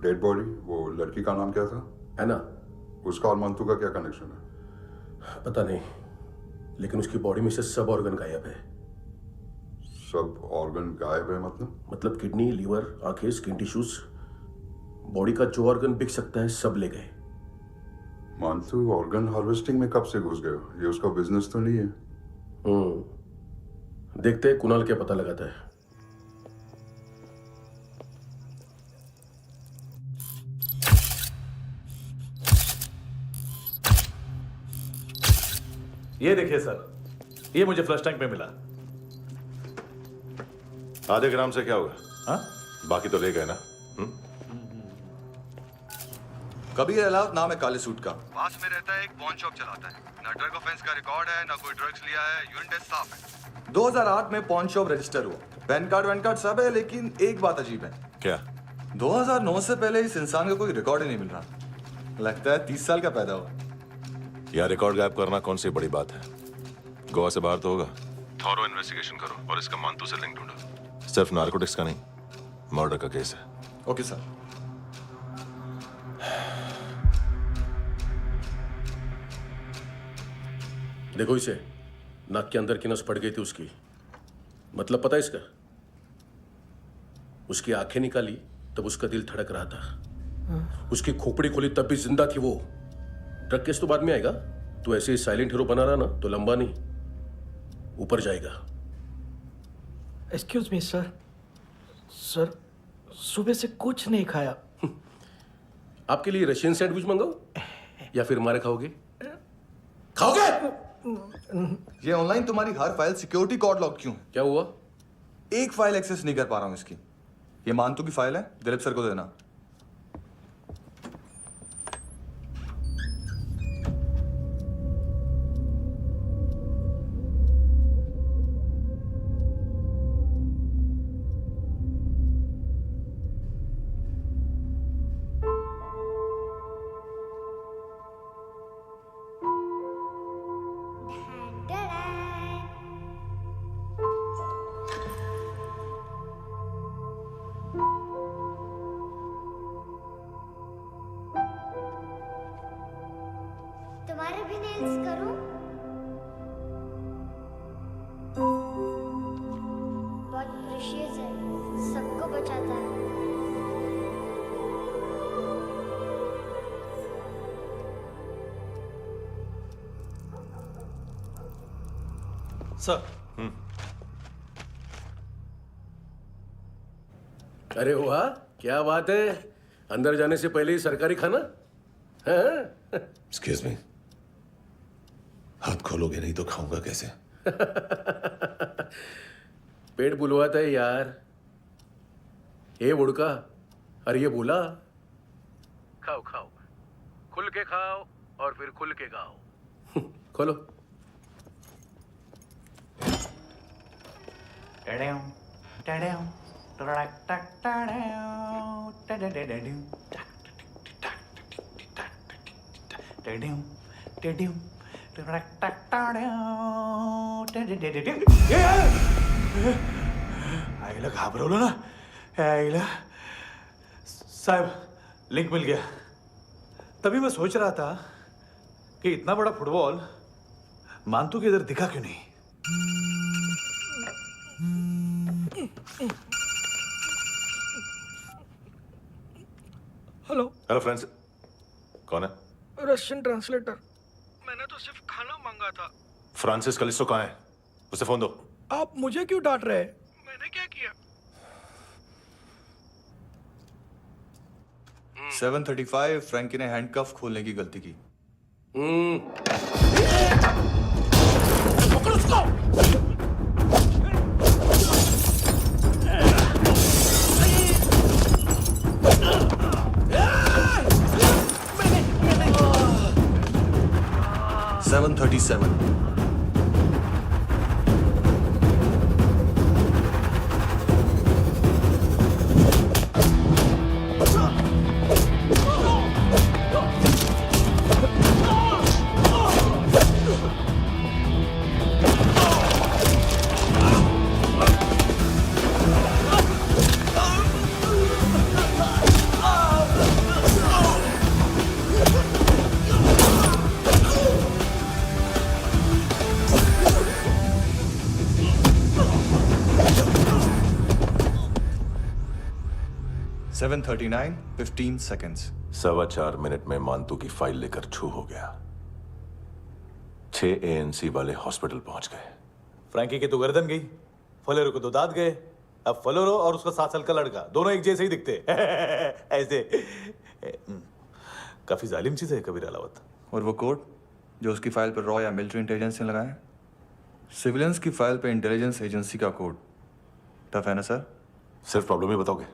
डेड बॉडी, वो लड़की का नाम क्या था? एना। उसका और मंतू का क्या कनेक्शन है? पता नहीं, लेकिन उसकी बॉडी में से सब ऑर्गन गायब है। सब ऑर्गन गायब है मतलब किडनी, लीवर, आंखें, स्किन टिश्यूज, बॉडी का जो ऑर्गन बिक सकता है सब ले गए। मंतू ऑर्गन हार्वेस्टिंग में कब से घुस गए? ये उसका बिजनेस तो नहीं है? देखते हैं कुणाल क्या पता लगाता है। ये देखिए सर, ये मुझे फ्लश टैंक में मिला। आधे ग्राम से क्या होगा? हाँ? बाकी तो ले गए ना? कबीर अलाउद्दीन नाम है काले सूट का, पास में रहता है, एक पॉन शॉप चलाता है। ना ड्रग ऑफेंस का रिकॉर्ड है, ना कोई ड्रग्स लिया है, यूरिन टेस्ट साफ है। 2008 में पॉन शॉप रजिस्टर हुआ, पैन कार्ड सब है, लेकिन एक बात अजीब है। क्या? 2009 से पहले इस इंसान का कोई रिकॉर्ड ही नहीं मिल रहा। लगता है 30 साल का पैदा हुआ। यह रिकॉर्ड गायब करना कौन सी बड़ी बात है? गोवा से बाहर तो होगा। थॉरो इन्वेस्टिगेशन करो और इसका मानतू से लिंक ढूंढो। सिर्फ नारकोटिक्स का नहीं, मर्डर का केस है। Okay sir. देखो इसे, नाक के अंदर की नस पड़ गई थी उसकी। मतलब पता है इसका? उसकी आंखें निकाली तब उसका दिल धड़क रहा था। उसकी खोपड़ी खोली तब भी जिंदा थी वो। ड्रग केस तो बाद में आएगा। तो ऐसे ही साइलेंट हीरो बना रहा ना तो लंबा नहीं, ऊपर जाएगा। एक्सक्यूज मी सर, सर सुबह से कुछ नहीं खाया। आपके लिए रशियन सैंडविच मंगाओ या फिर मारे खाओगे? खाओगे? ये ऑनलाइन तुम्हारी हर फाइल सिक्योरिटी कोड लॉक क्यों है? क्या हुआ? एक फाइल एक्सेस नहीं कर पा रहा हूं इसकी। ये मानतू की फाइल है, दिलीप सर को देना। तुम्हारे भी नेल्स करूं? बहुत प्रेशियस है, सबको बचाता है। सर। अरे वाह, क्या बात है। अंदर जाने से पहले ही सरकारी खाना। एक्सक्यूज मी, हाथ खोलोगे नहीं तो खाऊंगा कैसे? पेट बुलवाता है यार। ये बुड़का, अरे ये बोला। खाओ खाओ, खुल के खाओ और फिर खुल के गाओ। खोलो। आईला घाबरवलं ना। आईला साहब, लिंक मिल गया। तभी मैं सोच रहा था कि इतना बड़ा फुटबॉल मानतू के इधर दिखा क्यों नहीं। हेलो। हेलो फ्रेंड्स, कौन है? Russian translator. मैंने तो सिर्फ खाना मांगा था। फ्रांसिस कलिस्टो कहाँ है? उसे फोन दो। आप मुझे क्यों डांट रहे हैं? मैंने क्या किया? 735 फ्रैंकी ने हैंडकफ खोलने की गलती की। पकड़ो उसको। 737 737 7:39, 15 seconds. 4.25 मिनट में मानतू की फाइल लेकर छू हो गया। 6 ANC वाले हॉस्पिटल पहुंच गए। फ्रैंकी की तो गर्दन गई, फलेरो को तो दांत गए। अब फलेरो और उसका 7 साल का लड़का दोनों एक जैसे ही दिखते ऐसे। काफी जालिम चीज है कबीर अलावत। और वो कोड जो उसकी फाइल पर रॉ या मिलिट्री इंटेलिजेंस ने लगाया है, सिविलियंस की फाइल पे इंटेलिजेंस एजेंसी का कोड। टफ है ना सर? सिर्फ प्रॉब्लम ही बताओगे?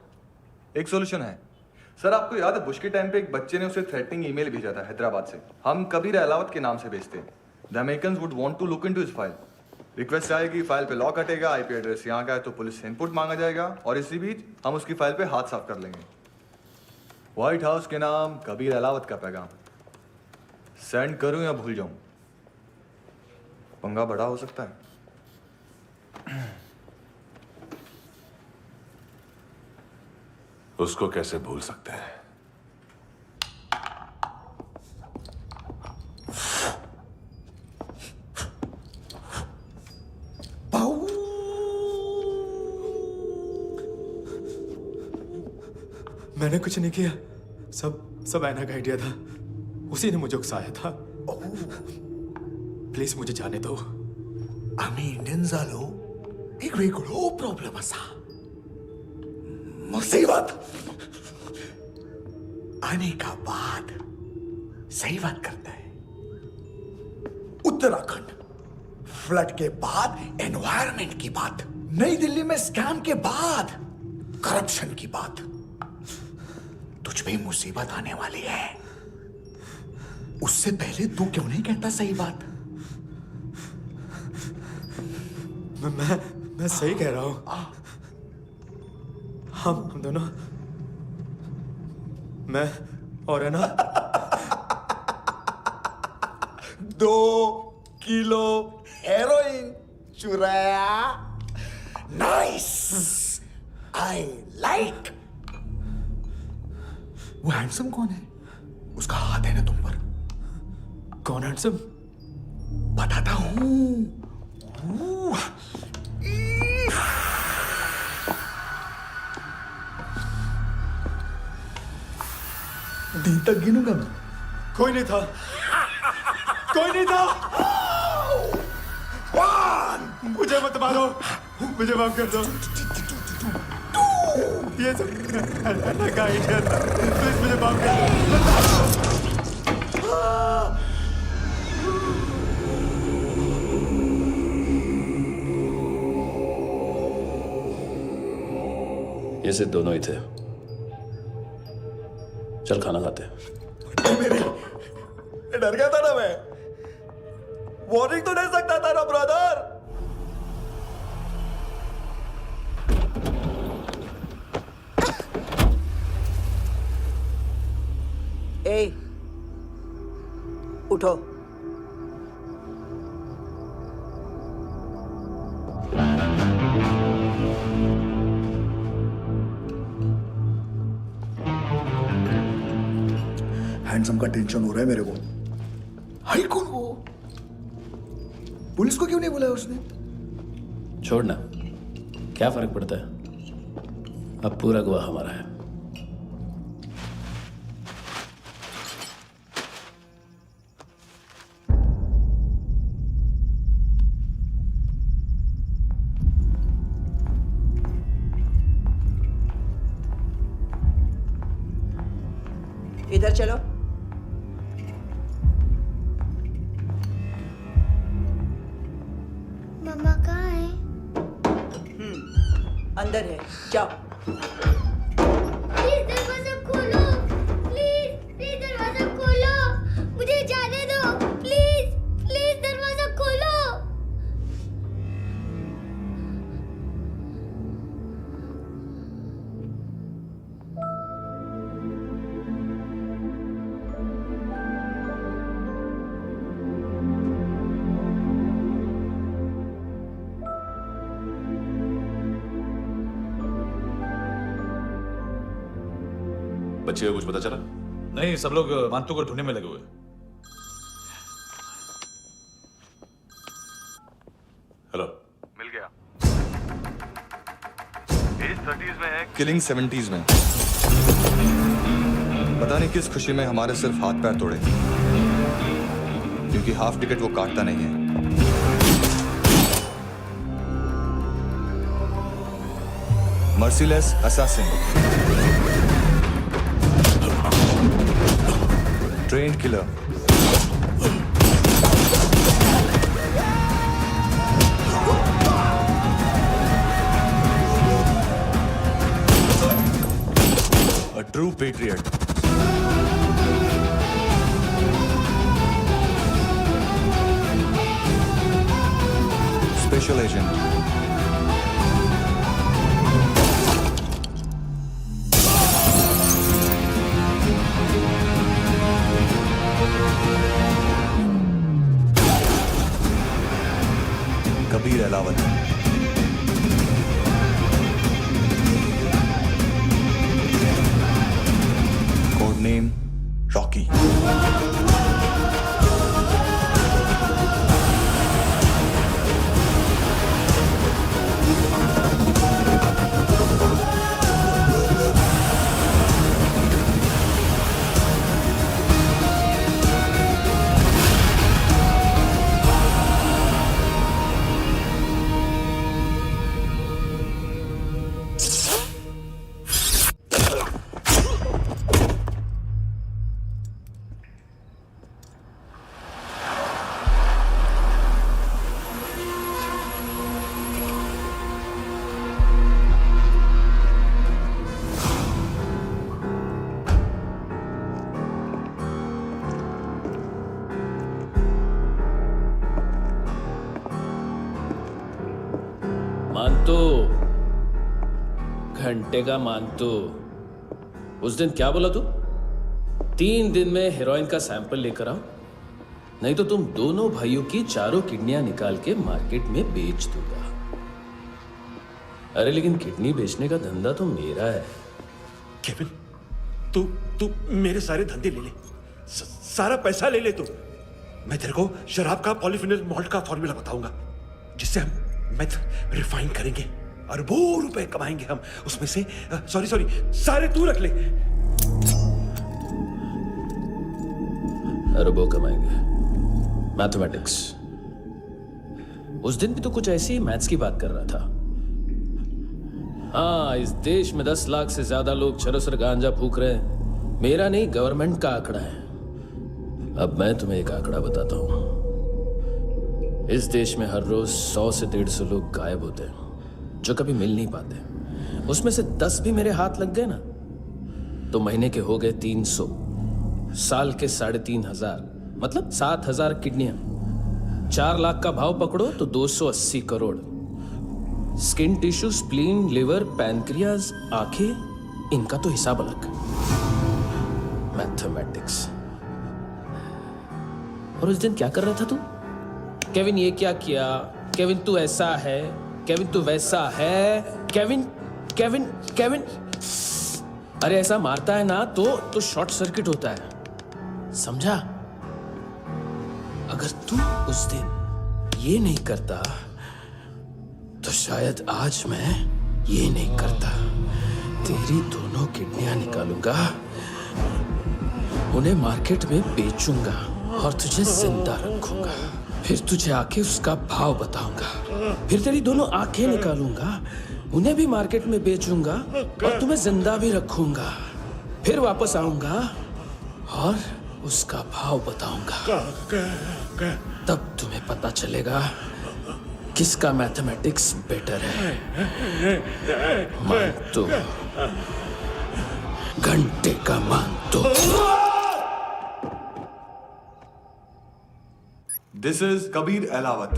एक सॉल्यूशन है सर। आपको याद है बुश के टाइम पे एक बच्चे ने उसे थ्रेटनिंग ईमेल भेजा था हैदराबाद से। हम कबीर अलावत के नाम से भेजते हैं। The Americans would want to look into his file. Request आएगी, फाइल पे लॉक हटेगा, आईपी एड्रेस यहाँ का है तो पुलिस से इनपुट मांगा जाएगा और इसी बीच हम उसकी फाइल पे हाथ साफ कर लेंगे। व्हाइट हाउस के नाम कबीर अलावत का पैगाम। सेंड करूं या भूल जाऊं? पंगा बड़ा हो सकता है। उसको कैसे भूल सकते हैं? मैंने कुछ नहीं किया, सब ऐना का आइडिया था। उसी ने मुझे उकसाया था। प्लीज मुझे जाने दो। आम्ही इंडियन झालो एक वेगळो प्रॉब्लेम असा, मुसीबत आने का बाद। सही बात करता है। उत्तराखंड फ्लड के बाद एनवायरनमेंट की बात, नई दिल्ली में स्कैम के बाद करप्शन की बात। तुझ पे मुसीबत आने वाली है, उससे पहले तू क्यों नहीं कहता सही बात? मैं सही कह रहा हूं। हम दोनों, मैं और है ना 2 किलो हेरोइन चुराया। Nice, I like. वो हैंडसम कौन है? उसका हाथ है ना तुम पर? कौन हैंडसम? बताता हूं। दिन तक गिनूंगा मैं। कोई नहीं था, कोई नहीं था। मुझे मत मारो, मुझे माफ कर दो। ये सब ऐना का आइडिया था। प्लीज मुझे माफ कर दो। ये सिर्फ दोनों ही थे। चल खाना खाते हैं। मेरी डर गया था ना मैं। वार्निंग तो दे सकता था ना ब्रदर। ए, उठो। हैंडसम का टेंशन हो रहा है मेरे को। हाई कौन वो? पुलिस को क्यों नहीं बुलाया उसने? छोड़ना, क्या फर्क पड़ता है? अब पूरा गोवा हमारा है। इधर चलो। मम्मा कहाँ है? अंदर है, जाओ। प्लीज दरवाजा खोलो, प्लीज दरवाजा खोलो, मुझे जाने दो। प्लीज दरवाजा खोलो। बच्चे को कुछ पता चला? नहीं, सब लोग मानतू को ढूंढने में लगे हुए। हेलो, मिल गया। भेज 30s में है, किलिंग 70s में। पता नहीं किस खुशी में हमारे सिर्फ हाथ पैर तोड़े, क्योंकि हाफ टिकट वो काटता नहीं है। Merciless assassin, trained killer, a true patriot. Special agent. Kabir Alawat. Code name Rocky. मानतो, घंटे का मानतो। उस दिन क्या बोला तू? 3 दिन में हेरोइन का सैंपल लेकर आओ, नहीं तो तुम दोनों भाइयों की चारों किडनियां निकाल के मार्केट में बेच दूंगा। अरे लेकिन किडनी बेचने का धंधा तो मेरा है। केविन, तू मेरे सारे धंधे ले ले, सारा पैसा ले ले तू। मैं तेरे को शराब का पॉलीफिनल मॉल्ट का फॉर्मूला बताऊंगा, जिससे हम मेथ रिफाइन करेंगे, अरबों रुपए कमाएंगे हम उसमें से। सॉरी सारे तू रख ले। अरबों कमाएंगे, मैथमेटिक्स। उस दिन भी तो कुछ ऐसी ही मैथ्स की बात कर रहा था। हाँ, इस देश में 10 लाख से ज्यादा लोग चरस और गांजा फूक रहे हैं। मेरा नहीं, गवर्नमेंट का आंकड़ा है। अब मैं तुम्हें एक आंकड़ा बताता हूं। इस देश में हर रोज 100 से 150 लोग गायब होते हैं, जो कभी मिल नहीं पाते। उसमें से 10 भी मेरे हाथ लग गए ना, तो महीने के हो गए 300, साल के 3,500, मतलब 7,000 किडनियां। 4 लाख का भाव पकड़ो तो 280 crore. Skin tissue, spleen, liver, pancreas, आंखें, इनका तो हिसाब अलग। मैथमेटिक्स। और उस दिन क्या कर रहा था तू? केविन ये क्या किया, केविन तू ऐसा है, केविन तू वैसा है, केविन केविन केविन। अरे ऐसा मारता है ना तो शॉर्ट सर्किट होता है, समझा? अगर तू उस दिन ये नहीं करता तो शायद आज मैं ये नहीं करता। तेरी दोनों किडनियां निकालूंगा, उन्हें मार्केट में बेचूंगा और तुझे जिंदा रखूंगा। फिर तुझे आके उसका भाव बताऊंगा। फिर तेरी दोनों आंखें निकालूंगा, उन्हें भी मार्केट में बेचूंगा और तुम्हें जिंदा भी रखूंगा। फिर वापस आऊंगा और उसका भाव बताऊंगा। तब तुम्हें पता चलेगा किसका मैथमेटिक्स बेटर है। मानतो, घंटे का मानतो। This is Kabir Ahlawat.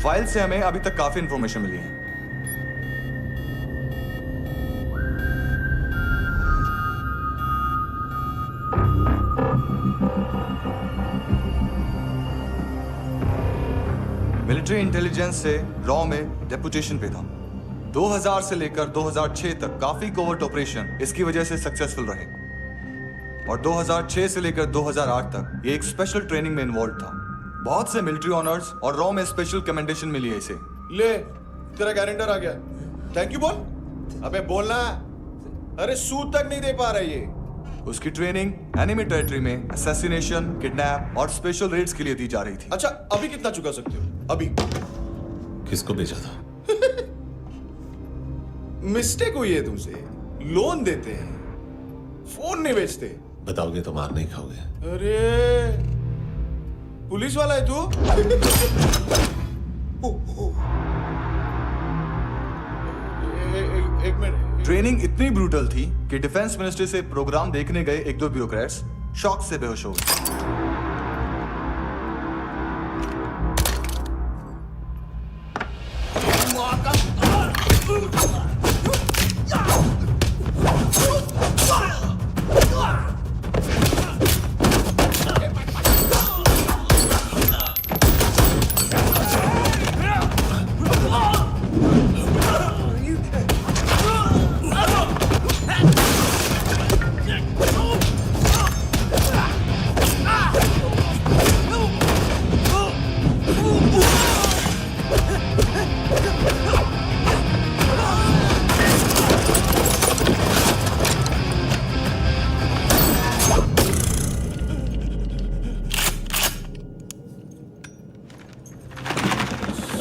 File से हमें अभी तक काफी इंफॉर्मेशन मिली है। मिलिट्री इंटेलिजेंस से रॉ में डेपुटेशन पे था। 2000 से लेकर 2006 तक काफी कोवर्ट ऑपरेशन इसकी वजह से सक्सेसफुल रहे, और 2006 से लेकर 2008 तक ये एक स्पेशल ट्रेनिंग में इन्वॉल्व था। बहुत से मिलिट्री ऑनर्स और रॉ में स्पेशल कमेंडेशन मिली है इसे। ले, तेरा गारंटर आ गया। थैंक यू बोल। अबे बोलना। अरे सूद तक नहीं दे पा रहा ये। उसकी ट्रेनिंग एनिमी टेरिटरी में असैसिनेशन, किडनैप और स्पेशल रेड्स के लिए दी जा रही थी। अच्छा अभी कितना चुका सकते हो? अभी किसको भेजा था? मिस्टेक हुई है तुमसे। लोन देते हैं, फोन नहीं बेचते। बताओगे तो मार नहीं खाओगे। अरे पुलिस वाला है तू? एक मिनट। ट्रेनिंग इतनी ब्रूटल थी कि डिफेंस मिनिस्ट्री से प्रोग्राम देखने गए एक दो ब्यूरोक्रेट्स शॉक से बेहोश हो गए।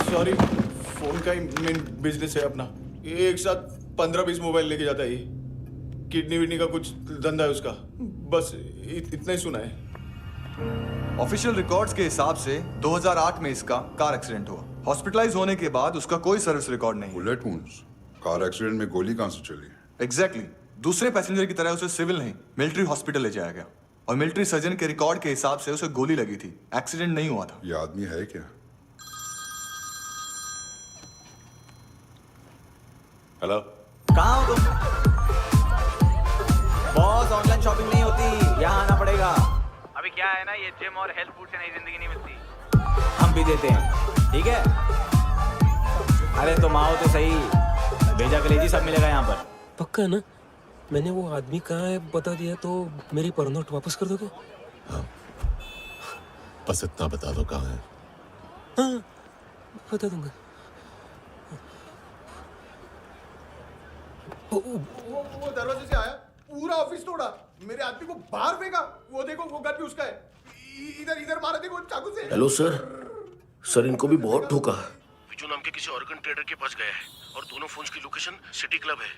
सॉरी, फोन का ही मेन बिजनेस है अपना। एक साथ 15-20 मोबाइल लेके जाता है ये। किडनी विडनी का कुछ धंधा है उसका। बस इतना ही सुना है। ऑफिशियल रिकॉर्ड्स के हिसाब से 2008 में इसका कार एक्सीडेंट हुआ। हॉस्पिटलाइज होने के बाद उसका कोई सर्विस रिकॉर्ड नहीं। बुलेट वुंड्स, कार एक्सीडेंट में गोली कहां से चली? एग्जैक्टली। दूसरे पैसेंजर की तरह उसे सिविल नहीं मिलिट्री हॉस्पिटल ले जाया गया और मिलिट्री सर्जन के रिकॉर्ड के हिसाब से उसे गोली लगी थी। एक्सीडेंट नहीं हुआ था। ये आदमी है क्या? हेलो, कहाँ हो तुम? बॉस, ऑनलाइन शॉपिंग नहीं होती, यहाँ आना पड़ेगा। अभी क्या है ना, ये जिम और हेल्थ फूड से नई जिंदगी नहीं मिलती। हम भी देते हैं, ठीक है? अरे तुम आओ तो सही, भेजा कलेजी सब मिलेगा यहाँ पर। पक्का ना? मैंने वो आदमी कहाँ है बता दिया तो मेरी परनोट वापस कर दोगे? हाँ, बस इतना बता दो कहाँ है। हाँ, बता दूंगा। वो दरवाजे से आया, पूरा ऑफिस तोड़ा, मेरे आदमी को बाहर फेंका। वो देखो, वो गन भी उसका है। इधर इधर मारा देखो चाकू से। हेलो सर, इनको भी बहुत ठोका। विजू नाम के किसी ऑर्गन ट्रेडर के पास गया है और दोनों फोन्स की लोकेशन सिटी क्लब है।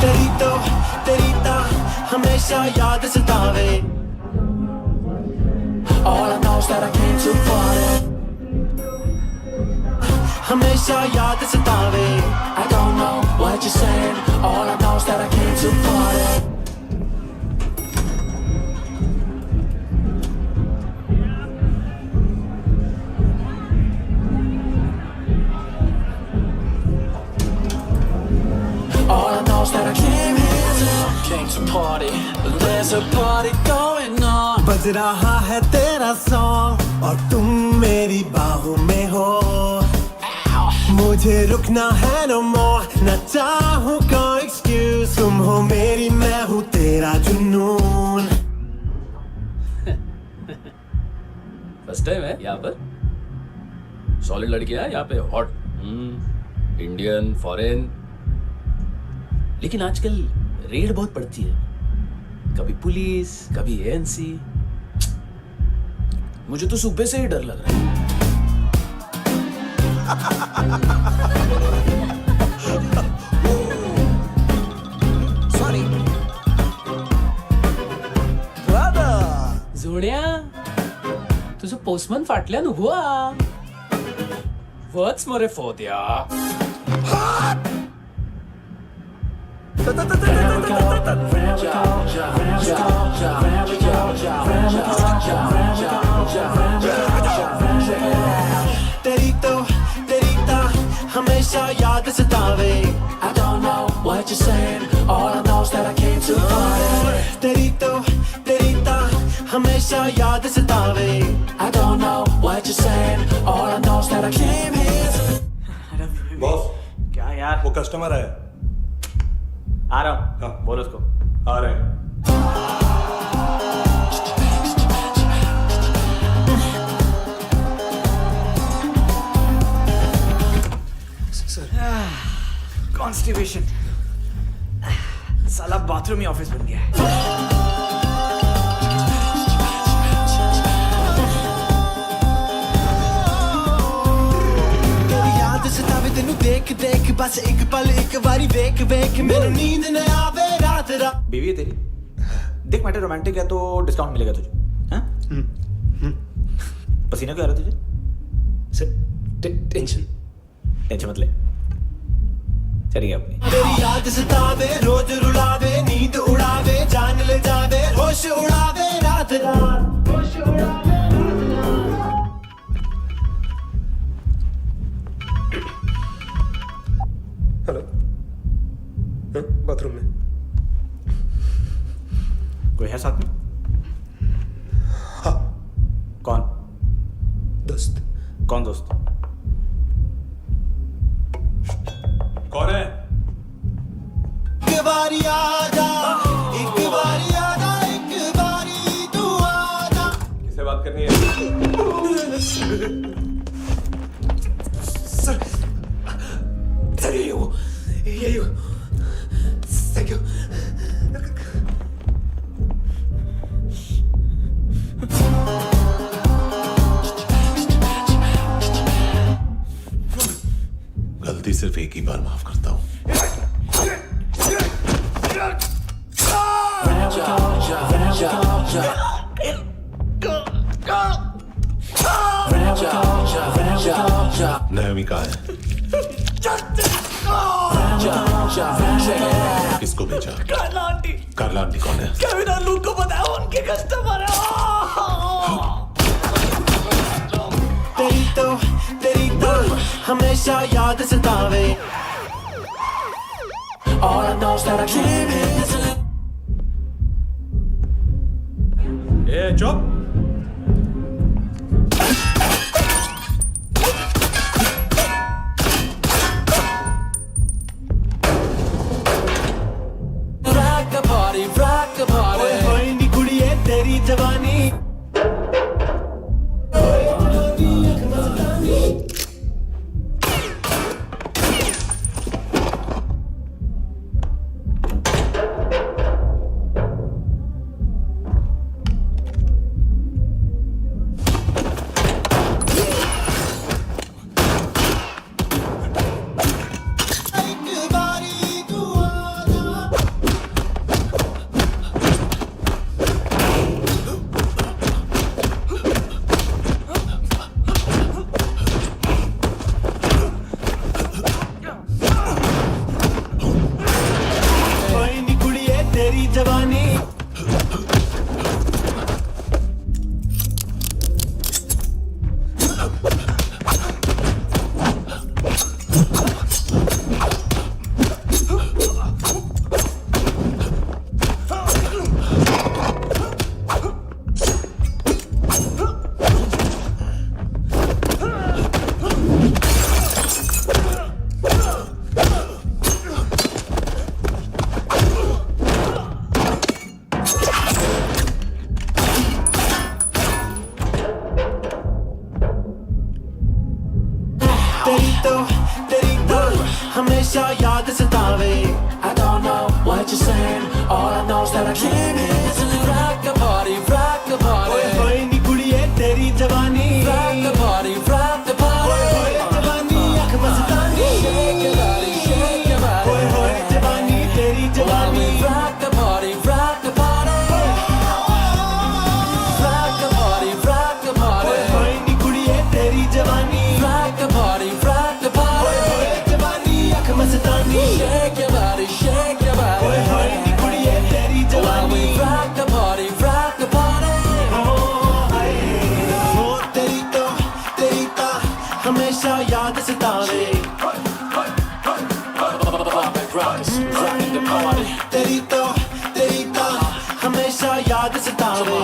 तेरी तो हमेशा याद सतावे। All I know is that I came too far. हमेशा याद सतावे। I don't know what you're saying. All I know is that I came too far. All I know is that I came to party. There's a party going on. बज रहा है तेरा song और तुम मेरी बाहों में हो। मुझे रुकना है no more, न चाहूँ कोई excuse। तुम हो मेरी, मैं हूँ तेरा जुनून। फर्स्ट टाइम है यहाँ पर। सॉलिड लड़कियां यहाँ पे, हॉट इंडियन, फॉरेन। लेकिन आजकल रेड बहुत पड़ती है, कभी पुलिस, कभी एएनसी। मुझे तो सुबह से ही डर लग रहा है। सॉरी जोड्या, तुझं पोस्टमन फाटल्यान उभो आ. वच मरे फोद्या. तेरी तो हमेशा याद सतावे. I don't know what you're saying. All I know is that I came to party. तेरी तो हमेशा याद सतावे. I don't know what you're saying. All I know is that I came here. Boss, क्या यार? वो कस्टमर है. आ रहा हूँ. बोलो उसको. आ रहे हैं। कॉन्स्टिपेशन, साला बाथरूम ही ऑफिस बन गया है। तेरी याद सतावे तेनू देख देख, बस एक पल एक बारी वेख वेख, मैनू नींद न आवे रात रात। बीवी है तेरी, देख मैटर रोमांटिक है तो डिस्काउंट मिलेगा तुझे। हाँ? पसीना क्यों आ रहा है तुझे? टेंशन मत ले, चलिए अपनी। तेरी याद सतावे रोज रुलावे, नींद उड़ावे, जान ले जावे, होश उड़ावे रात रात, होश उड़ावे रात रात। हेलो, बाथरूम में कोई है साथ में? हाँ। कौन? दोस्त। कौन दोस्त? कौन है? एक बारी आजा, एक बारी आजा, एक बारी तू आजा। किससे बात करनी है? सर यही हो, यही हो। Thank you. गलती सिर्फ एक ही बार माफ करता हूं। नायोमी कहाँ है? किसको भेजा? कार्ला आंटी। कार्ला आंटी कौन है? केविन और लूक को पता है, उनके कस्टमर है। तेरी तो हमेशा याद सतावे। All I know is that I came here to live. ए चुप। rock the party. ओए होए नी कुड़िए तेरी जवानी। तेरी तो हमेशा याद सतावे। I don't know what you're saying, all I know is that I came here to rock the party, rock the party. ओए होए नी कुड़िए तेरी जवानी, rock the party, rock the party. ओए होए जवानी आँख मस्तानी, shake your body, shake your body. ओए होए जवानी तेरी जवानी, rock the party, rock the party. Rock the party, rock the party. ओए होए नी कुड़िए तेरी जवानी, rock the party, rock the party. ओए होए जवानी आँख मस्तानी, shake your body, shake your body. ओए होए नी कुड़िए तेरी जवानी, rock the party, rock the party. ओ तेरी तो हमेशा याद सतावे। तेरी तो हमेशा याद सतावे।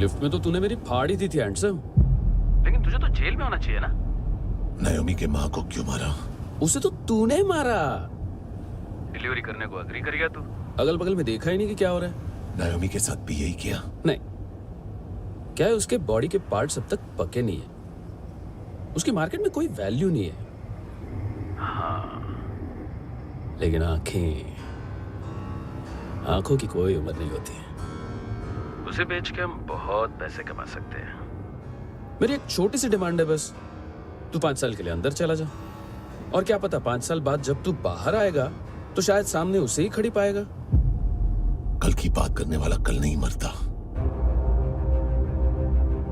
लिफ्ट में तो तूने मेरी फाड़ ही दी थी हैंडसम। लेकिन तुझे तो जेल में होना चाहिए ना। नायोमी के माँ को क्यों मारा? उसे तो तूने मारा। डिलीवरी करने को अग्री कर गया तू। अगल बगल में देखा ही नहीं कि क्या हो रहा है। नायोमी के साथ भी यही किया? नहीं, क्या है उसके बॉडी के पार्ट्स अब तक पके नहीं है, उसकी मार्केट में कोई वैल्यू नहीं है। हाँ। लेकिन आंखों की कोई उम्र नहीं होती है। उसे बेच के हम बहुत पैसे कमा सकते हैं। मेरी एक छोटी सी डिमांड है बस, तू 5 साल के लिए अंदर चला जा, और क्या पता 5 साल बाद जब तू बाहर आएगा तो शायद सामने उसे ही खड़ी पाएगा। कल की बात करने वाला कल नहीं मरता,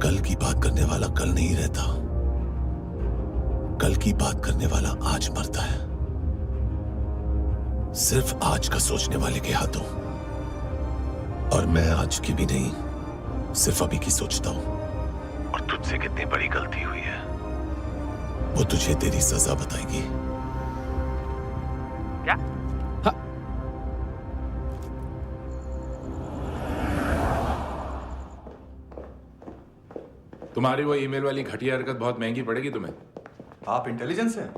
कल की बात करने वाला कल नहीं रहता, कल की बात करने वाला आज मरता है। सिर्फ आज का सोचने वाले के हाथों। और मैं आज की भी नहीं, सिर्फ अभी की सोचता हूं। और तुझसे कितनी बड़ी गलती हुई है वो तुझे तेरी सजा बताएगी। क्या? हाँ। तुम्हारी वो ईमेल वाली घटिया हरकत बहुत महंगी पड़ेगी तुम्हें। आप इंटेलिजेंस हैं?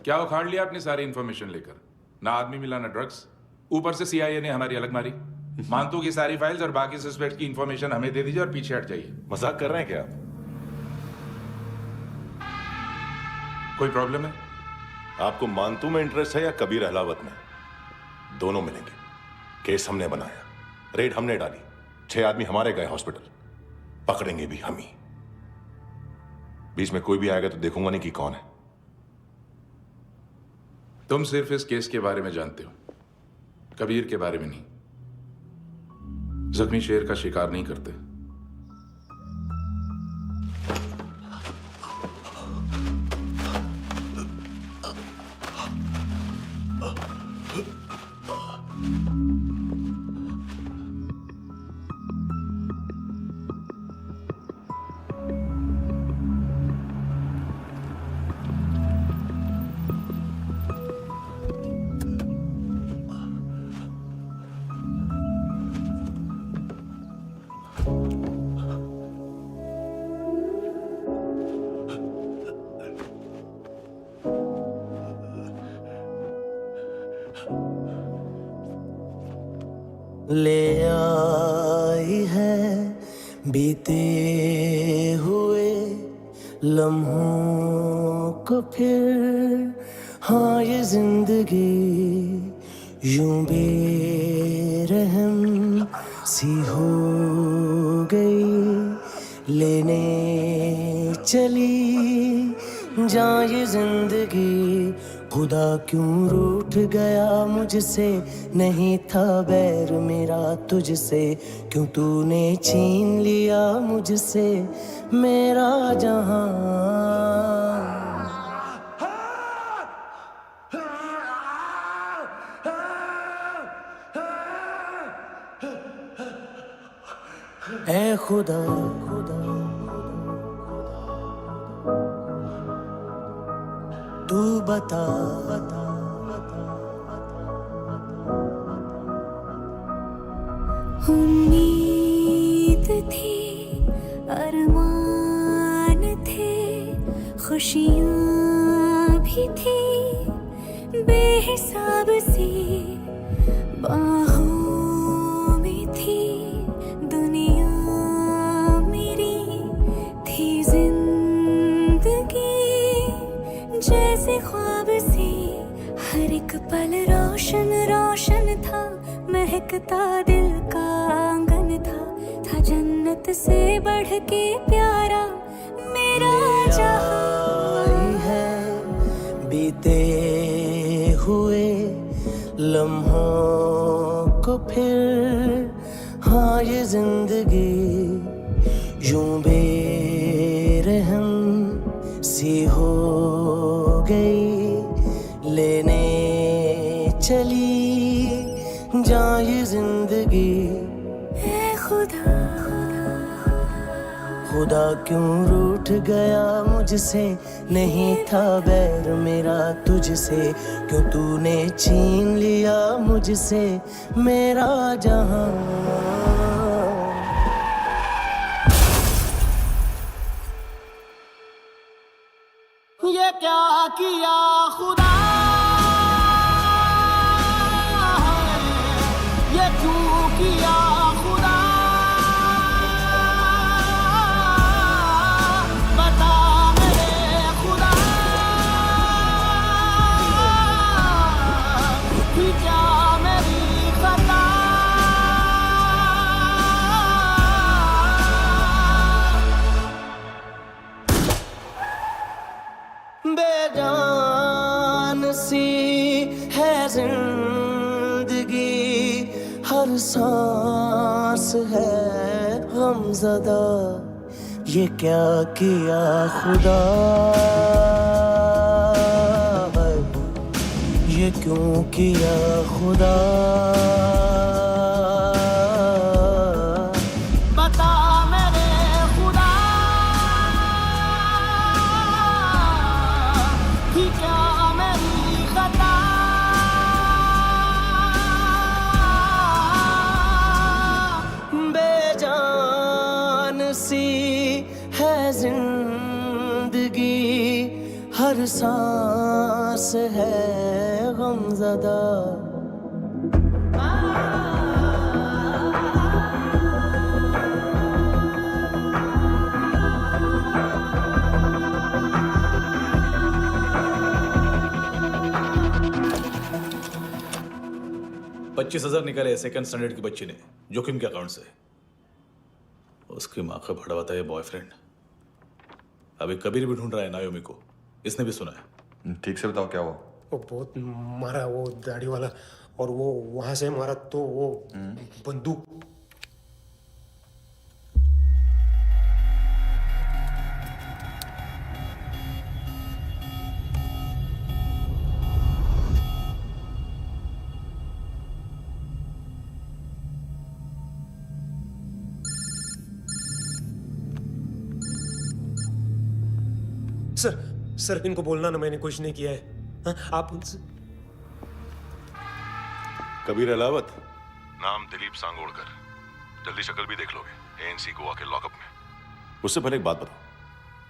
क्या उखाड़ लिया अपनी सारी इन्फॉर्मेशन लेकर? ना आदमी मिला ना ड्रग्स, ऊपर से CIA ने हमारी अलग मारी। मानतू की सारी फाइल्स और बाकी सस्पेक्ट की इन्फॉर्मेशन हमें दे दीजिए और पीछे हट जाइए। मजाक कर रहे हैं क्या? कोई प्रॉब्लम है? आपको मानतू में इंटरेस्ट है या कबीर अहलावत में? दोनों मिलेंगे। केस हमने बनाया, रेड हमने डाली, 6 आदमी हमारे गए हॉस्पिटल, पकड़ेंगे भी हम ही। बीच में कोई भी आएगा तो देखूंगा नहीं कि कौन है। तुम सिर्फ इस केस के बारे में जानते हो, कबीर के बारे में नहीं। जख्मी शेर का शिकार नहीं करते। ले आई है बीते हुए लम्हों को फिर, हाँ ये जिंदगी यूं बेरहम सी हो गई, लेने चली जा ये जिंदगी। खुदा क्यों रूठ गया मुझसे, नहीं था बैर मेरा तुझसे, क्यों तूने छीन लिया मुझसे मेरा जहां। ऐ खुदा तू बता उम्मीद थी, अरमान थे, खुशियाँ भी थी बेहिसाब सी, बाहों में थी दुनिया मेरी, थी जिंदगी जैसे ख्वाब सी, हर एक पल रोशन रोशन था, महकता दिल का आंगन था जन्नत से बढ़ के प्यारा मेरा जहां है। बीते हुए लम्हों को फिर, हाँ ये जिंदगी यूं बेरहम सी हो गई, लेने चली जा ये जिंदगी। ऐ खुदा खुदा क्यों रूठ गया मुझसे, नहीं था बैर मेरा तुझसे, क्यों तूने छीन लिया मुझसे मेरा जहां। किया खुदा ये क्यों किया खुदा बता मेरे खुदा कि क्या मेरी खता बेजान सी है जिंदगी हर सांस है गमज़दा ये क्या किया खुदा ये क्यों किया खुदा बता मेरे खुदा कि क्या मेरी खता बेजान सी है जिंदगी हर सांस है गमज़दा $25,000 निकाले सेकंड स्टैंडर्ड की बच्ची ने जोखिम के अकाउंट से। उसकी माँ का भड़वाता है बॉयफ्रेंड। अभी कबीर भी ढूंढ रहा है नायोमी को। इसने भी सुना है। ठीक से बताओ क्या हुआ। वो बहुत मारा वो दाढ़ी वाला, और वो वहां से मारा तो वो बंदूक। सर इनको बोलना ना मैंने कुछ नहीं किया है। हाँ, आप उनसे कबीर अलावत, नाम दिलीप सांगोड़कर। जल्दी शक्ल भी देख लोगे एएनसी गोवा के लॉकअप में। उससे पहले एक बात बताओ,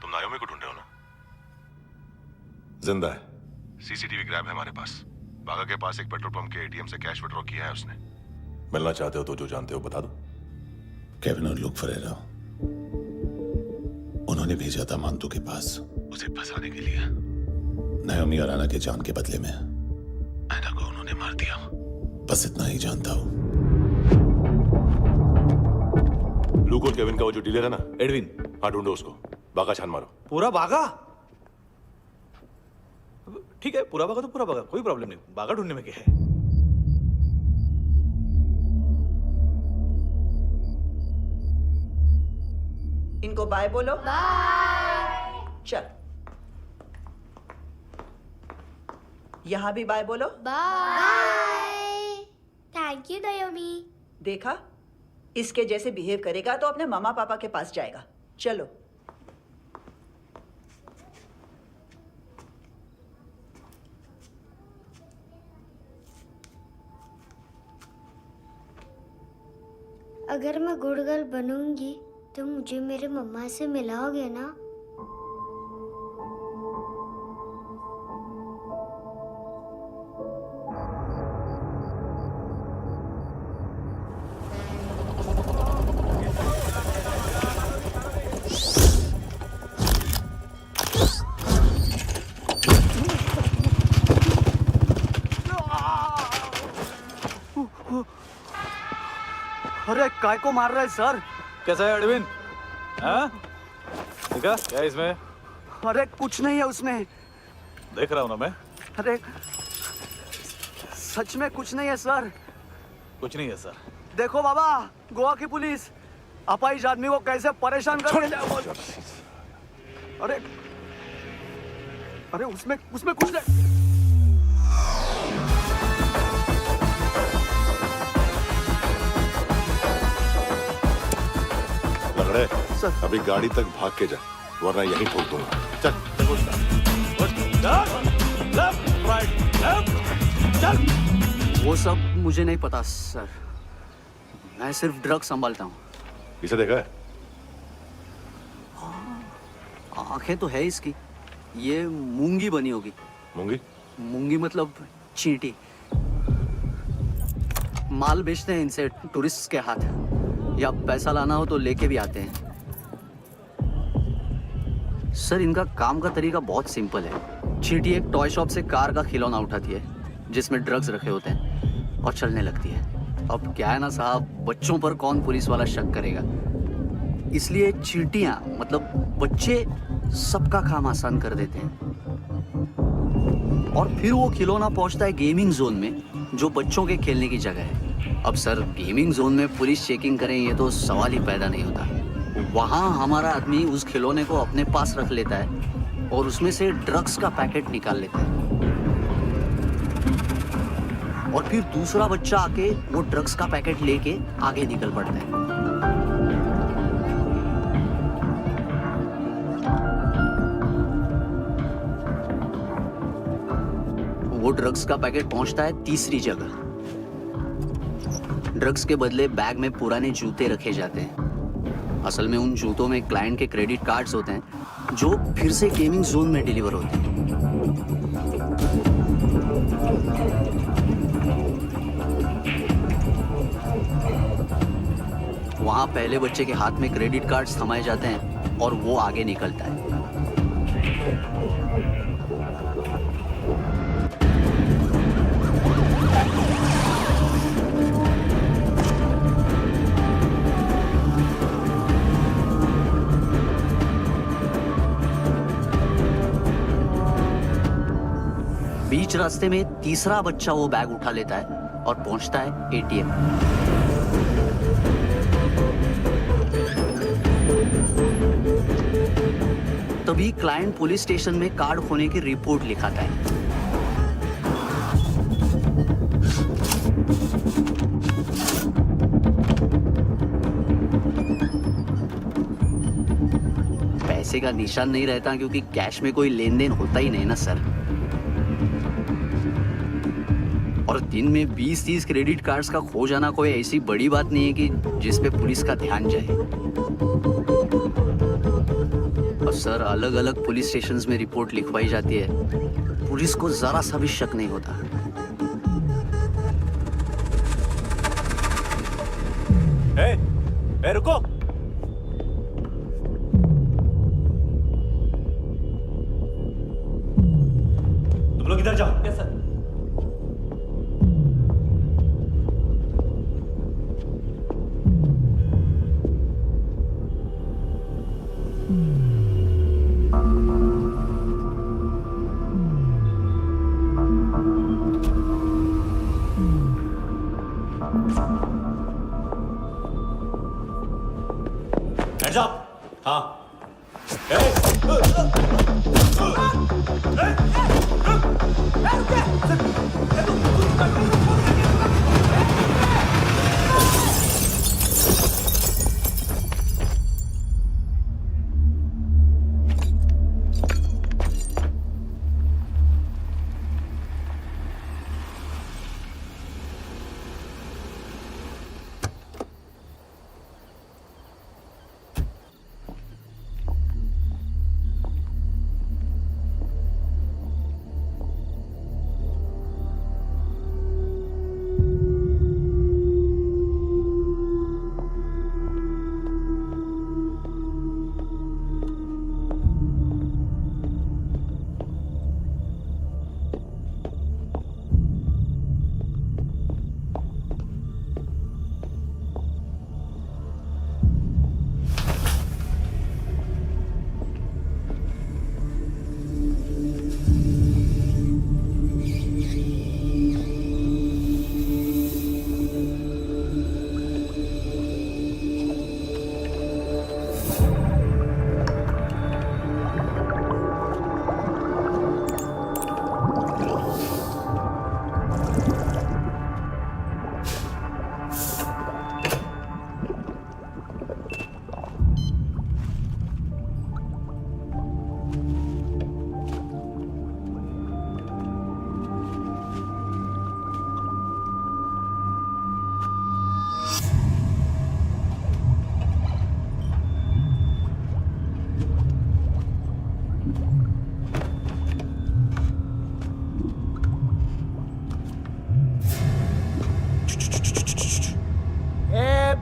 तुम नायोमी को ढूंढ रहे हो ना? जिंदा है, सीसीटीवी ग्रैब है हमारे पास। बागा के पास एक पेट्रोल पंप के एटीएम से कैश विड्रॉ किया है उसने। मिलना चाहते हो तो जो जानते हो बता दो। केविन और लुक फरेरा, उन्होंने भेजा था मांतू के पास उसे फंसाने के लिए। नायोमी और आना के जान के बदले में आना को उन्होंने मार दिया। बस इतना ही जानता हूं। लूक और केविन का वो जो डीलर है ना, एडविन, हाँ ढूंढो उसको। बागा छान मारो। पूरा बागा? ठीक है, पूरा बागा तो पूरा बागा, कोई प्रॉब्लम नहीं। बागा ढूंढने में क्या है? इनको बाय बोलो। बाय। चल, यहां भी बाय बोलो। बाय। Thank you नायोमी। देखा, इसके जैसे बिहेव करेगा तो अपने मामा पापा के पास जाएगा। चलो। अगर मैं गुड गर्ल बनूंगी तो मुझे मेरे मम्मा से मिलाओगे ना? अरे काय को मार रहा है सर? कैसा है अरविंद? हाँ? देखा क्या है इसमें? अरे कुछ नहीं है उसमें। देख रहा हूं ना मैं। अरे सच में कुछ नहीं है सर। कुछ नहीं है सर। देखो बाबा, गोवा की पुलिस अपाहिज आदमी को कैसे परेशान कर रही है। अरे अरे उसमें कुछ नहीं। लंगड़े, अभी गाड़ी तक भाग के जा, वरना यहीं ठोक दूंगा। चल। वो सब मुझे नहीं पता सर। मैं सिर्फ ड्रग संभालता हूँ। इसे देखा है? आंखें तो है इसकी। ये मूंगी बनी होगी। मूंगी? मूंगी मतलब चींटी। माल बेचते हैं इनसे टूरिस्ट के हाथ, या पैसा लाना हो तो लेके भी आते हैं। सर इनका काम का तरीका बहुत सिंपल है। चींटी एक टॉय शॉप से कार का खिलौना उठाती है जिसमें ड्रग्स रखे होते हैं और चलने लगती है। अब क्या है ना साहब, बच्चों पर कौन पुलिस वाला शक करेगा, इसलिए चींटियां मतलब बच्चे सबका काम आसान कर देते हैं। और फिर वो खिलौना पहुंचता है गेमिंग जोन में, जो बच्चों के खेलने की जगह है। अब सर गेमिंग जोन में पुलिस चेकिंग करें ये तो सवाल ही पैदा नहीं होता। वहाँ हमारा आदमी उस खिलौने को अपने पास रख लेता है और उसमें से ड्रग्स का पैकेट निकाल लेता है, और फिर दूसरा बच्चा आके वो ड्रग्स का पैकेट लेके आगे निकल पड़ता है। वो ड्रग्स का पैकेट पहुंचता है तीसरी जगह। ड्रग्स के बदले बैग में पुराने जूते रखे जाते हैं। असल में उन जूतों में क्लाइंट के क्रेडिट कार्ड्स होते हैं जो फिर से गेमिंग जोन में डिलीवर होते हैं। वहां पहले बच्चे के हाथ में क्रेडिट कार्ड्स थमाए जाते हैं और वो आगे निकलता है। बीच रास्ते में तीसरा बच्चा वो बैग उठा लेता है और पहुंचता है एटीएम। तभी क्लाइंट पुलिस स्टेशन में कार्ड खोने की रिपोर्ट लिखाता है। पैसे का निशान नहीं रहता क्योंकि कैश में कोई लेन देन होता ही नहीं ना सर। और दिन में 20-30 क्रेडिट कार्ड्स का खो जाना कोई ऐसी बड़ी बात नहीं है कि जिस पे पुलिस का ध्यान जाए। और सर अलग अलग पुलिस स्टेशंस में रिपोर्ट लिखवाई जाती है, पुलिस को जरा सा भी शक नहीं होता। ए, रुको। तुम लोग इधर जाओ। Yes sir. Hands up! हाँ।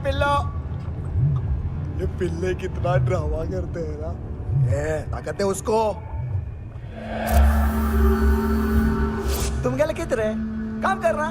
पिल्लो। ये पिल्ले कितना ड्रामा करते हैं ना। ताकत है उसको। तुम क्या लिखित रहे? काम करना।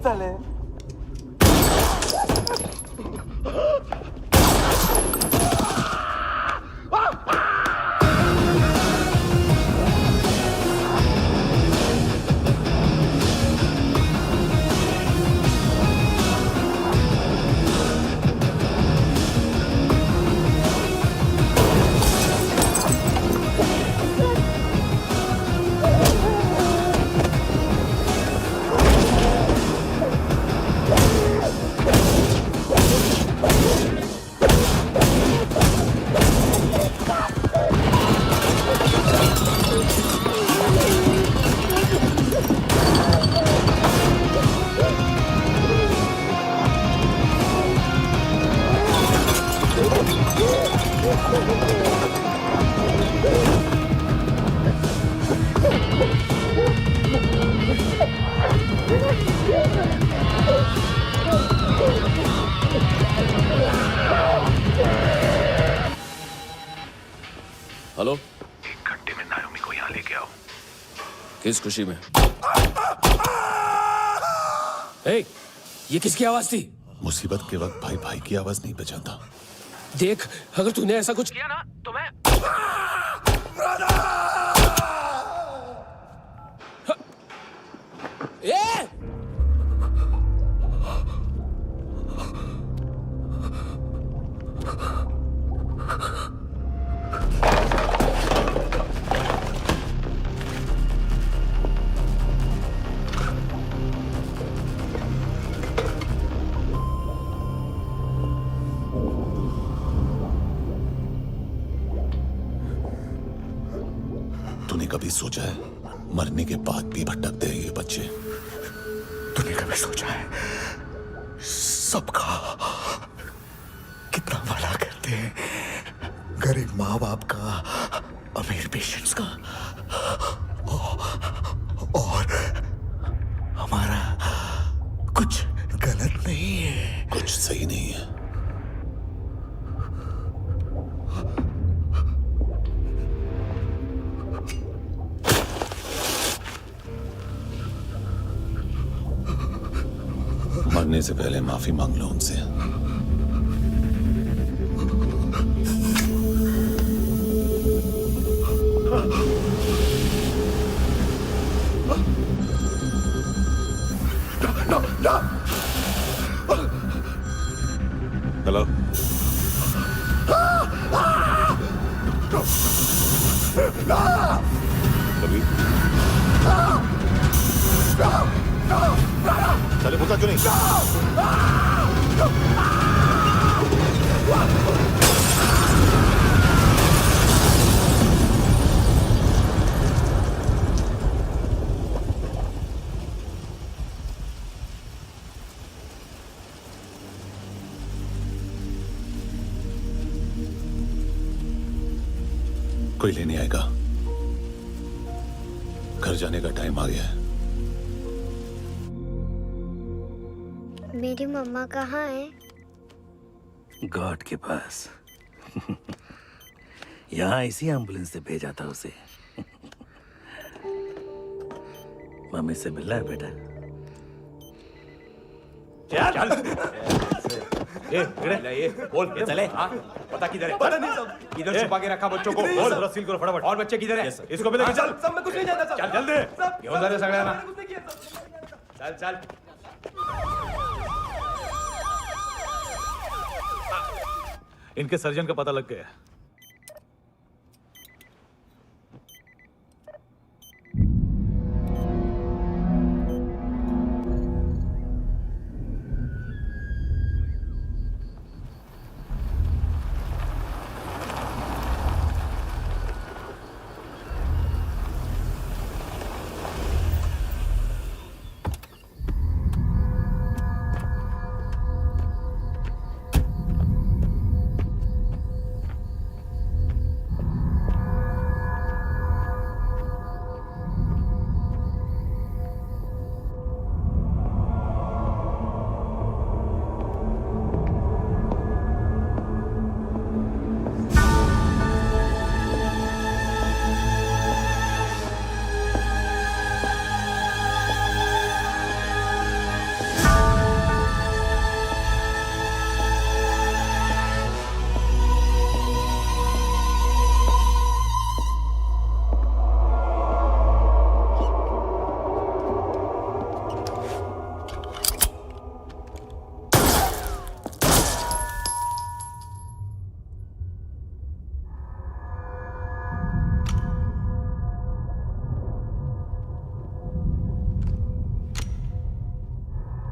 चले हेलो, 1 घंटे में नायोमी को यहाँ लेके आओ। किस खुशी में? ए, ये किसकी आवाज थी? मुसीबत के वक्त भाई भाई की आवाज नहीं बचाता। देख, अगर तूने ऐसा कुछ किया ना तो मैं ए! तूने कभी सोचा है मरने के बाद भी भटकते हैं ये बच्चे? तूने कभी सोचा है सबका कितना भला करते हैं? गरीब माँ बाप का, अमीर पेशेंट्स का, और हमारा कुछ गलत नहीं है, कुछ सही नहीं है। मरने से पहले माफी मांग लो उनसे। हेलो, कभी चले पूछा क्यों नहीं? कोई लेने आएगा? घर जाने का टाइम आ गया है। मेरी मम्मा कहाँ है? गॉड के पास। यहाँ इसी एम्बुलेंस से भेजा था उसे। मम्मी से मिलना है बेटा। चल ये बोल ये चले। हाँ पता किधर है? पता नहीं सब इधर छुपा के रखा बच्चों को। बोल थोड़ा सील करो फटाफट। और बच्चे किधर है? इसको भी लेके चल। सब मैं कुछ नहीं जानता। चल जल्दी क्यों जा सगळ्या ना। चल चल इनके सर्जन का पता लग गया।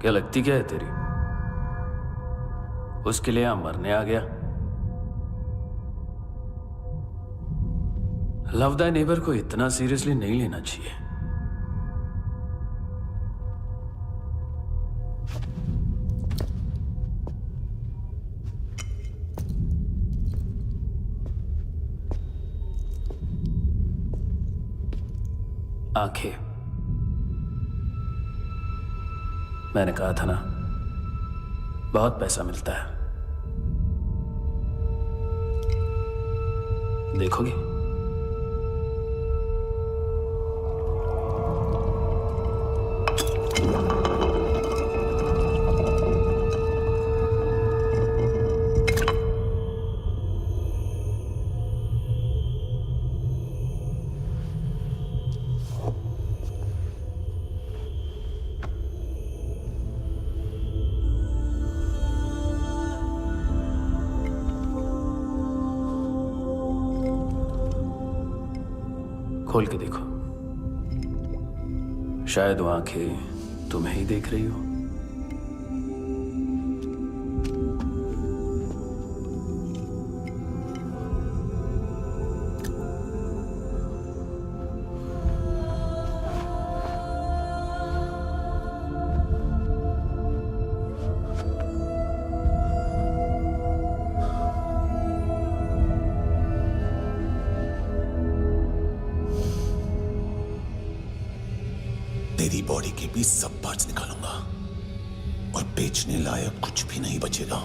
क्या लगती क्या है तेरी? उसके लिए यहां मरने आ गया? लव द नेबर को इतना सीरियसली नहीं लेना चाहिए। आंखें, मैंने कहा था ना, बहुत पैसा मिलता है। देखोगी? खोल के देखो, शायद वो आंखें तुम्हें ही देख रही हो। तेरी बॉडी के भी सब पार्ट्स निकालूंगा और बेचने लायक कुछ भी नहीं बचेगा।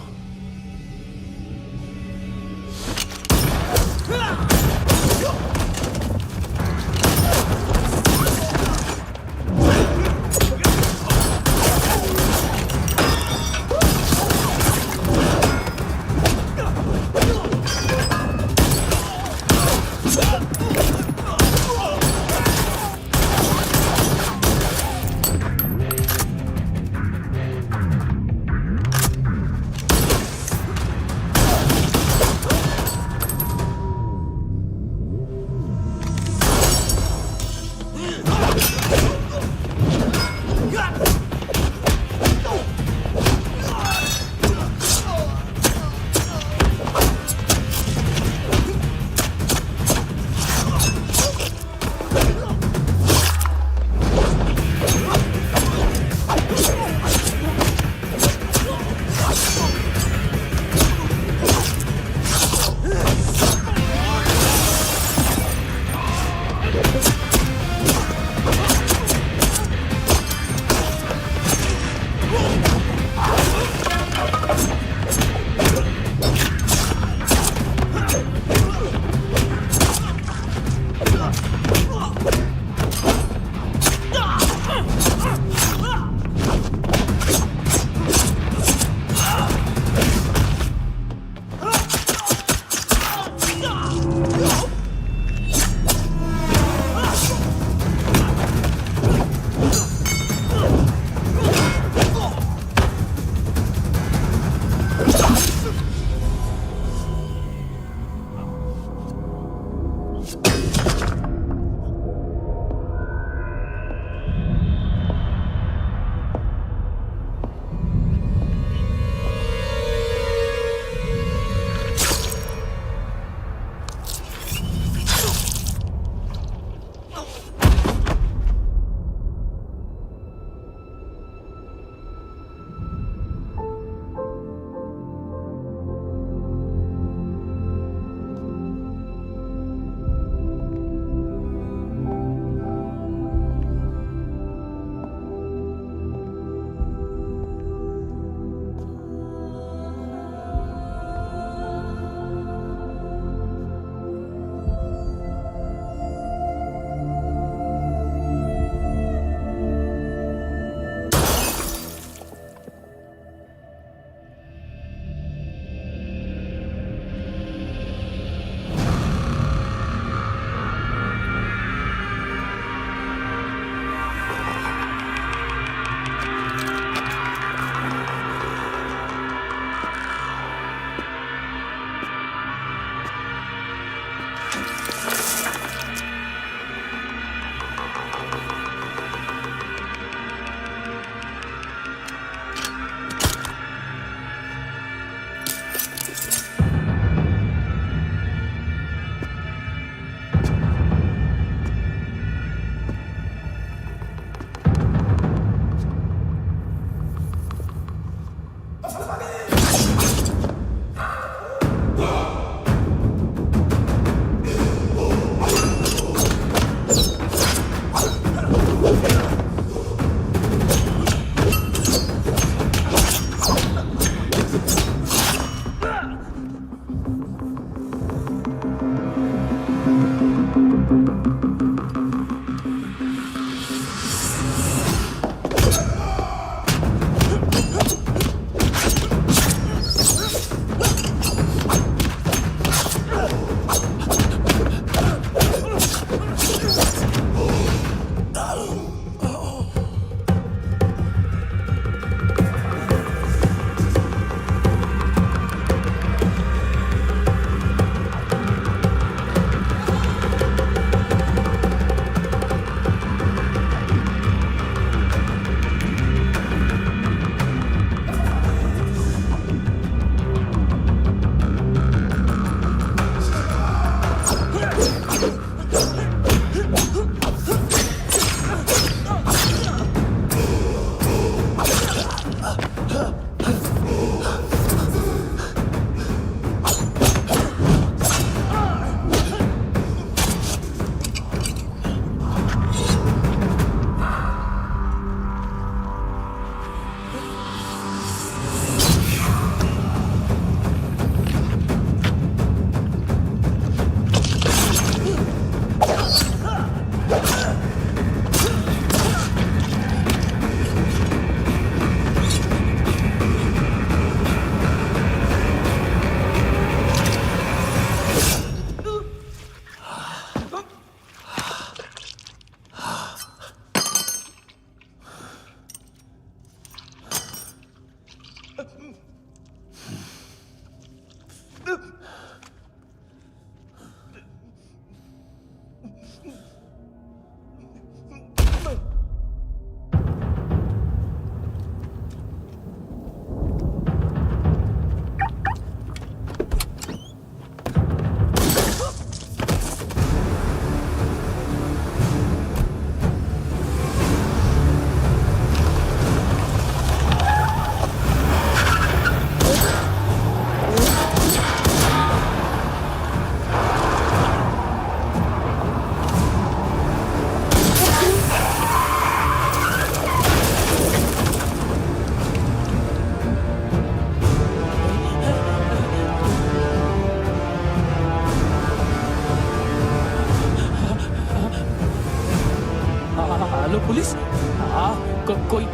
पुलिस?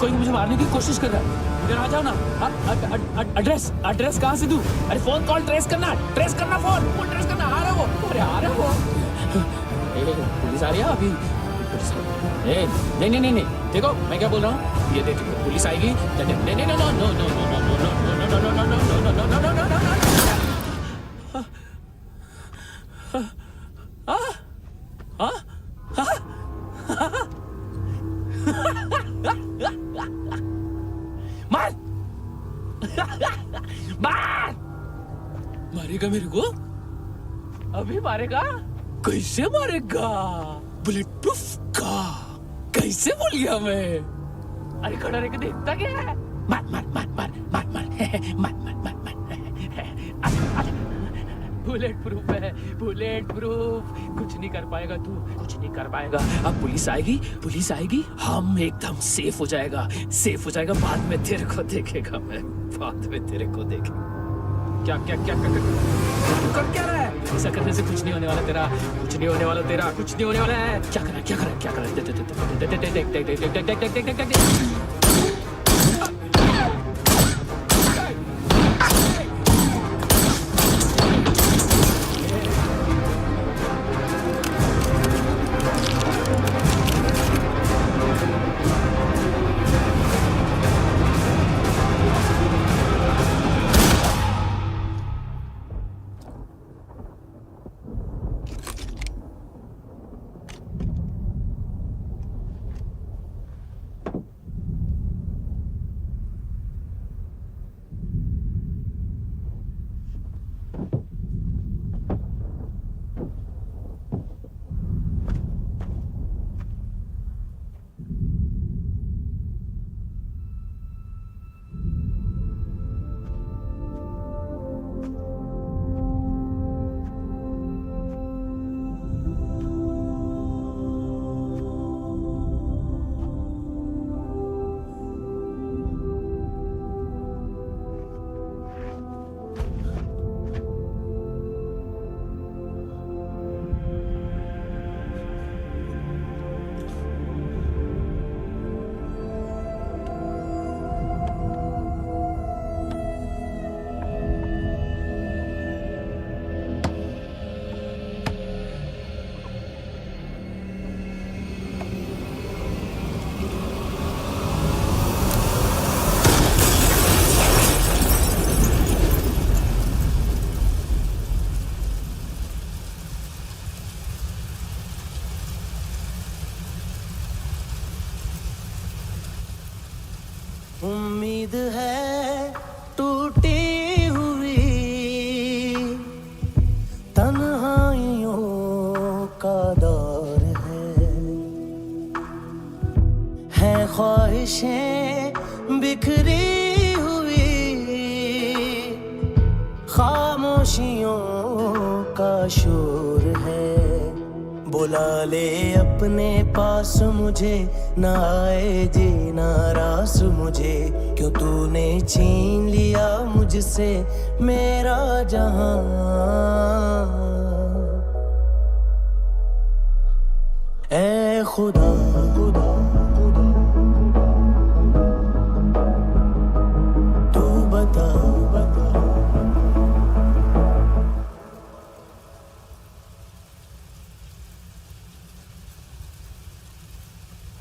कोई मुझे मारने की कोशिश कर रहा है। इधर आ जाओ ना। एड्रेस कहाँ से दूं? अरे फोन कॉल ट्रेस करना फोन ट्रेस करना। आ रहा वो, अरे आ रहा वो। पुलिस आ रही है अभी। नहीं, देखो मैं क्या बोल रहा हूँ, ये देखो पुलिस आएगी। मारेगा मेरे को? अभी मारेगा? कैसे मारेगा? बुलेट प्रूफ का। कैसे बोल गया मैं? अरे खड़ा रह के देखता क्या है? मार। बुलेट प्रूफ है, बुलेट प्रूफ। कुछ नहीं कर पाएगा तू, कुछ नहीं कर पाएगा। अब पुलिस आएगी, हम एकदम सेफ हो जाएगा। बाद में तेरे को देखेगा मैं, बाद में तेरे को देखेगा। क्या कर क्या रहा है? ऐसा करने से कुछ नहीं होने वाला तेरा, कुछ नहीं होने वाला है। क्या कर रहा है? देख। उम्मीद है टूटी हुई, तन्हाइयों का दौर है ख्वाहिशें बिखरी हुई, खामोशियों का शोर है। बुला ले अपने पास मुझे, ना आए जीना रास मुझे, क्यों तूने छीन लिया मुझसे मेरा जहां। ऐ खुदा तू बता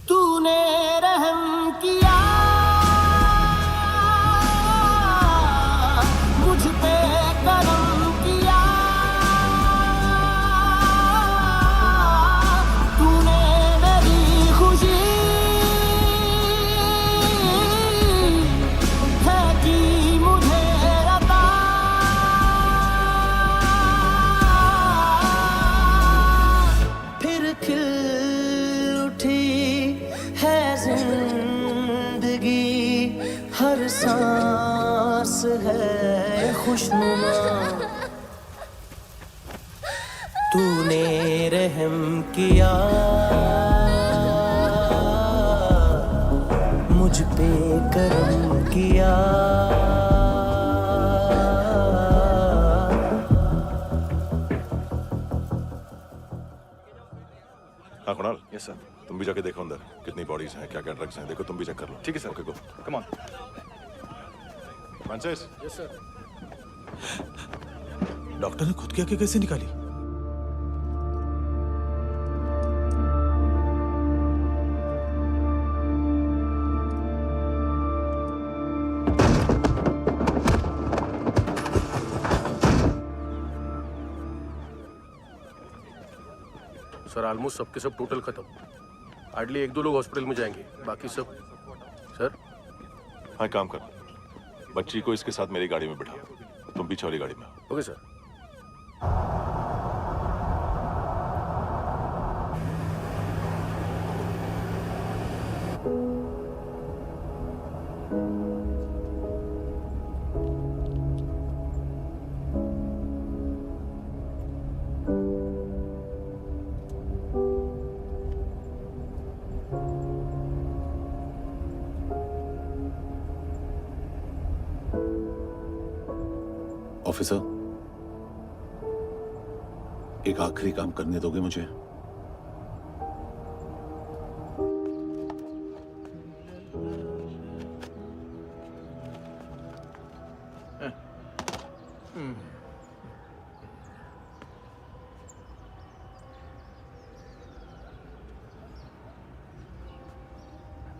तूने रहम किया मुझ पे, करम किया तूने मेरी खुशी है कि मुझे अता। फिर खिल उठी है जिंदगी, हर सांस है खुशनुमा। तूने रहम किया मुझ पे, करम किया। हाँ कुणाल, यस सर। तुम भी जाके देखो अंदर कितनी बॉडीज हैं, क्या क्या ड्रग्स हैं, देखो तुम भी चेक कर लो। ठीक है sir. Okay go. Come on. Francis. Yes sir. Doctor ने खुद की आंखें कैसे निकाली? सर ऑलमोस्ट सबके सब टोटल खत्म। हार्डली 1-2 लोग हॉस्पिटल में जाएंगे, बाकी सब। सर हाँ काम कर, बच्ची को इसके साथ मेरी गाड़ी में बिठा, तुम पीछे वाली गाड़ी में। Okay sir. ऑफिसर, एक आखिरी काम करने दोगे मुझे?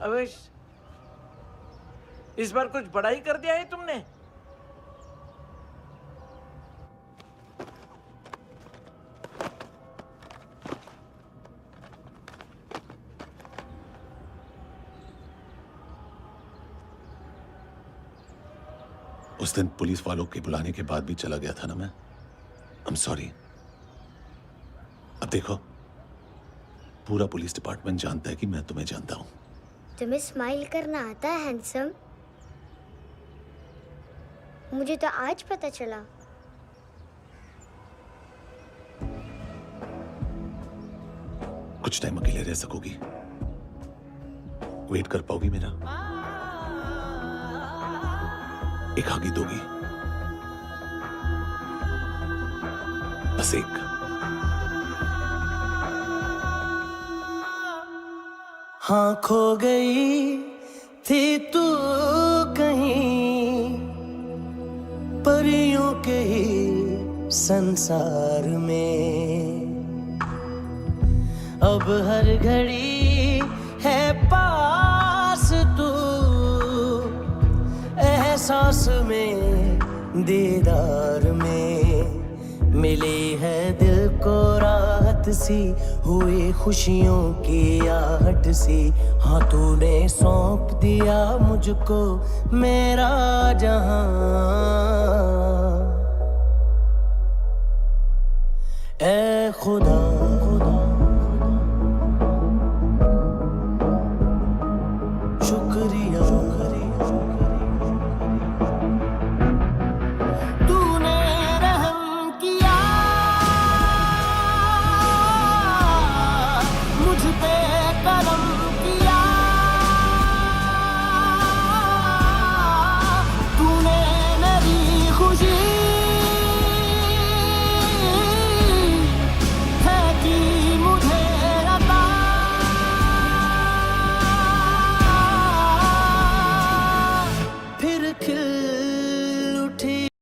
अवेश, इस बार कुछ बड़ा ही कर दिया है तुमने। उस दिन पुलिस वालों के बुलाने के बाद भी चला गया था ना मैं। I'm sorry। अब देखो, पूरा पुलिस डिपार्टमेंट जानता है कि मैं तुम्हें जानता हूं। तुम्हें स्माइल करना आता है हैंडसम? मुझे तो आज पता चला। कुछ टाइम अकेले रह सकोगी? वेट कर पाओगी मेरा? एक आगे दोगी? बस एक। हाँ खो गई थी तू कहीं परियों के ही संसार में, अब हर घड़ी है पास तू, एहसास में दीदार में, मिली है दिल को राहत सी, हुई खुशियों की आहट सी। हाँ तूने सौंप दिया मुझको मेरा जहां।